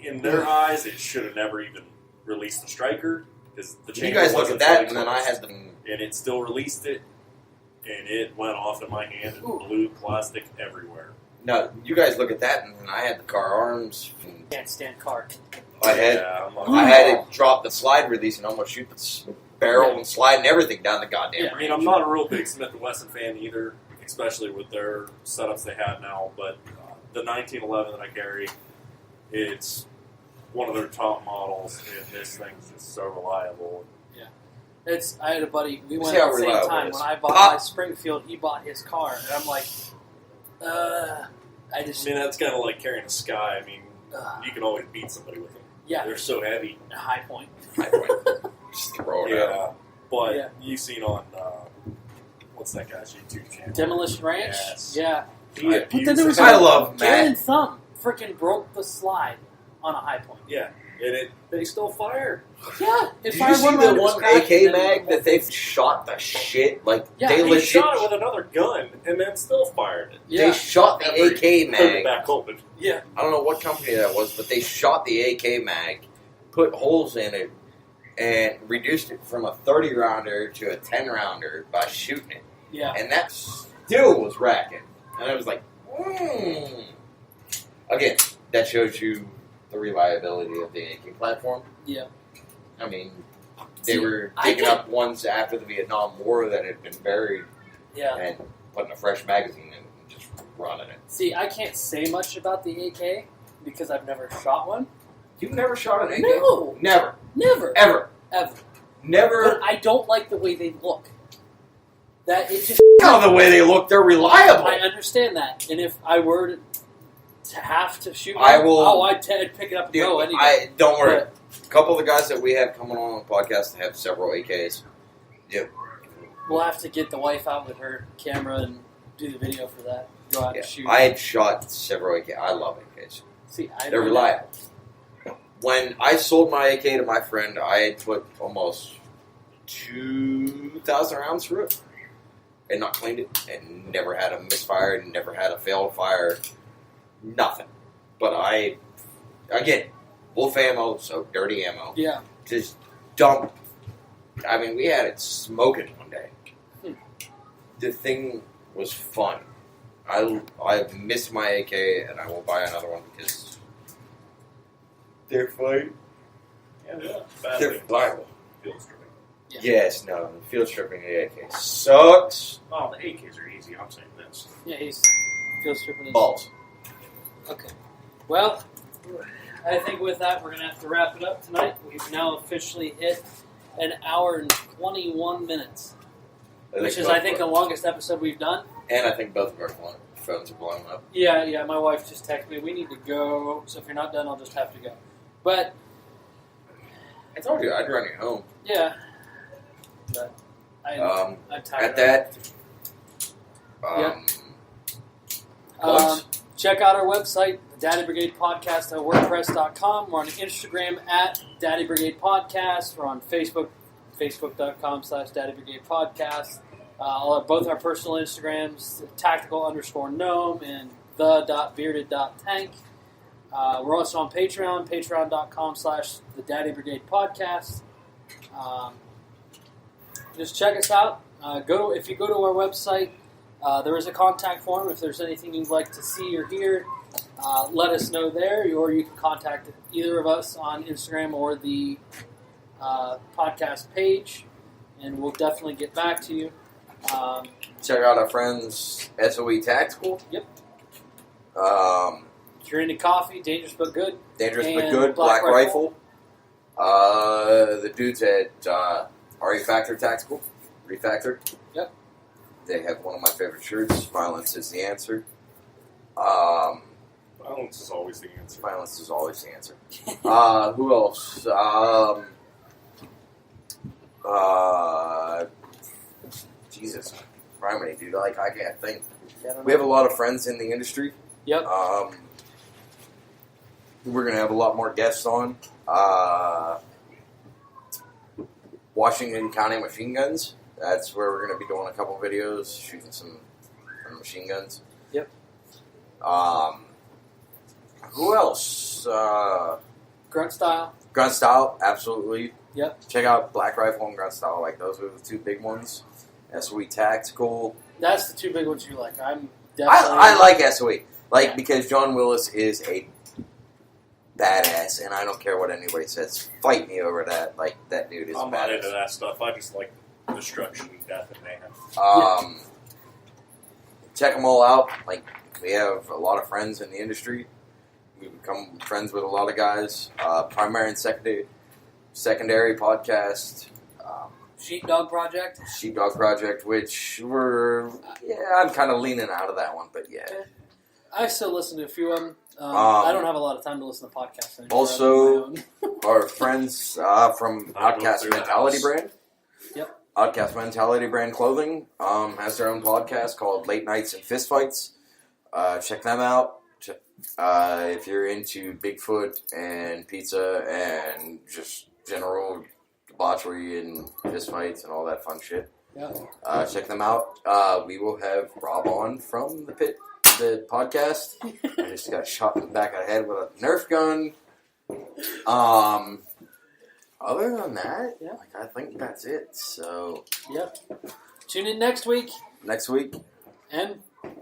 in their eyes, it should have never even released the striker because the You chamber guys look wasn't at that, fully and then I closed. had the... And it still released it, and it went off in my hand and blew plastic everywhere. No, you guys look at that, and then I had the car arms. And Can't stand car. I had I'm I had to drop the slide release and almost shoot the barrel and slide and everything down the goddamn Yeah. I range. mean, I'm not a real big Smith & Wesson fan either, especially with their setups they have now, but the 1911 that I carry, it's one of their top models, and this thing's just so reliable. I had a buddy. We went See how at the same reliable time it is. when I bought Ah. my Springfield. He bought his car, and I'm like, I I just, mean, that's kind of like carrying a Sky. I mean, uh, you can always beat somebody with them. yeah, They're so heavy. a high point. Just throw it out. Yeah, but Yeah. you've seen on, what's that guy's YouTube channel? Demolition Ranch. Yes. Yeah, He but then there was I love Karen Matt. Thumb freaking broke the slide on a high point. Yeah, and they still fire. Yeah, it Did you fired see one the round, it was one cracked, AK and then mag the whole that they thing- shot the shit? Like, Yeah, they He legit... shot it with another gun and then still fired it. They Yeah, shot the After he AK pulled it mag. back open. yeah. I don't know what company that was, but they shot the AK mag, put holes in it, and reduced it from a 30-rounder to a 10-rounder by shooting it. Yeah. And that still was racking. And I was like, Again, that shows you the reliability of the AK platform. Yeah. I mean, they See, were I digging get- up ones after the Vietnam War that had been buried Yeah. and putting a fresh magazine in and just running it. See, I can't say much about the AK because I've never shot one. You've never shot an AK? No. Never. Never. Ever. Ever. Never. But I don't like the way they look. That it just. How the way they look, they're reliable. I understand that, and if I were to have to shoot, I one, will- Oh, I'd pick it up and Dude, go anyway. I don't worry. A couple of the guys that we have coming on the podcast have several AKs. We'll have to get the wife out with her camera and do the video for that. Go out Yeah. and shoot. I had shot several AKs. I love AKs. See, I They're don't- reliable. When I sold my AK to my friend, I had put almost 2,000 rounds through it and not cleaned it and never had a misfire and never had a failed fire. Nothing. But again, wolf ammo, so dirty ammo. Yeah. Just dump. I mean, we had it smoking one day. The thing was fun. I missed my AK and I will buy another one because they're fun. Yeah, They're reliable. Field stripping. Yeah. Yes, no, field stripping the AK sucks. Oh, the AKs are easy. I'm saying this. Yeah, he's field stripping his Balls. Okay. Well, I think with that, we're going to have to wrap it up tonight. We've now officially hit an hour and 21 minutes, which is, I think, the longest episode we've done. And I think both of ours won. phones are blowing up. Yeah. My wife just texted me. We need to go. So if you're not done, I'll just have to go. But I told you I'd run you home. yeah. But I'm tired. At that. Check out our website, Daddy Brigade Podcast at WordPress.com. We're on Instagram at Daddy Brigade Podcast. We're on Facebook, Facebook.com/Daddy Brigade Podcast. Both our personal Instagrams, tactical_gnome and the.bearded.tank. We're also on Patreon, patreon.com/the Daddy Brigade Podcast. Just check us out. If you go to our website, there is a contact form. If there's anything you'd like to see or hear, let us know there, or you can contact either of us on Instagram or the podcast page, and we'll definitely get back to you. Check out our friends SOE Tactical. Yep. If you're into coffee, Dangerous But Good. Dangerous And But Good, Black Black Rifle. The dudes at Refactor Tactical. Refactor. Yep. They have one of my favorite shirts, Violence is the Answer. Violence is always the answer. Violence is always the answer. Who else? Jesus, criminy, dude. I can't think. We have a lot of friends in the industry. Yep. We're going to have a lot more guests on. Washington County Machine Guns. That's where we're going to be doing a couple videos, shooting some machine guns. Yep. Who else? Grunt Style. Grunt Style, absolutely. Yep. Check out Black Rifle and Grunt Style. Like, those are the two big ones. SOE Tactical. That's the two big ones you like. I'm definitely... I like SOE. Because John Willis is a badass, and I don't care what anybody says. Fight me over that. That dude is I'm badass. not into that stuff. I just like destruction, death, and mayhem. Check them all out. We have a lot of friends in the industry. We've become friends with a lot of guys. Primary and secondary podcast. Sheepdog Project. Sheepdog Project, which I'm kind of leaning out of that one, but yeah. I still listen to a few of them. I don't have a lot of time to listen to podcasts anymore. Also, our friends from Outcast Mentality Brand. Yep. Outcast Mentality Brand Clothing has their own podcast called Late Nights and Fistfights. Check them out. If you're into Bigfoot and pizza and just general debauchery and fistfights and all that fun shit, check them out. We will have Rob on from the podcast. I just got shot in the back of the head with a Nerf gun. Other than that, I think that's it. So, yep. Tune in next week. And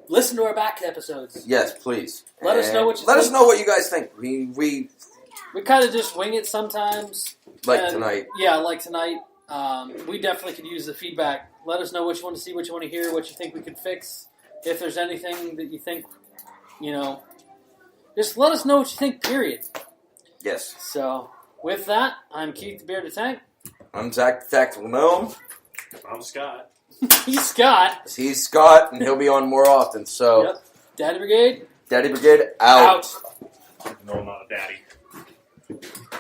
listen to our back episodes. Yes, please. Let us know what you think. Let us know what you guys think. We kind of just wing it sometimes. Tonight. Yeah, like tonight. We definitely could use the feedback. Let us know what you want to see, what you want to hear, what you think we could fix. If there's anything that you think, just let us know what you think, period. Yes. So, with that, I'm Keith the Bearded Tank. I'm Zach the Tactical Gnome. I'm Scott. He's Scott. He's Scott, and he'll be on more often. So, Yep. Daddy Brigade. Daddy Brigade out. No, I'm not a daddy.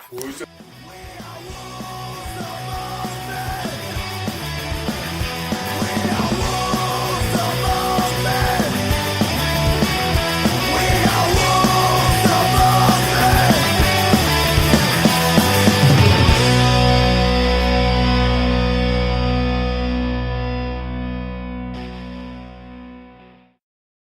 Who's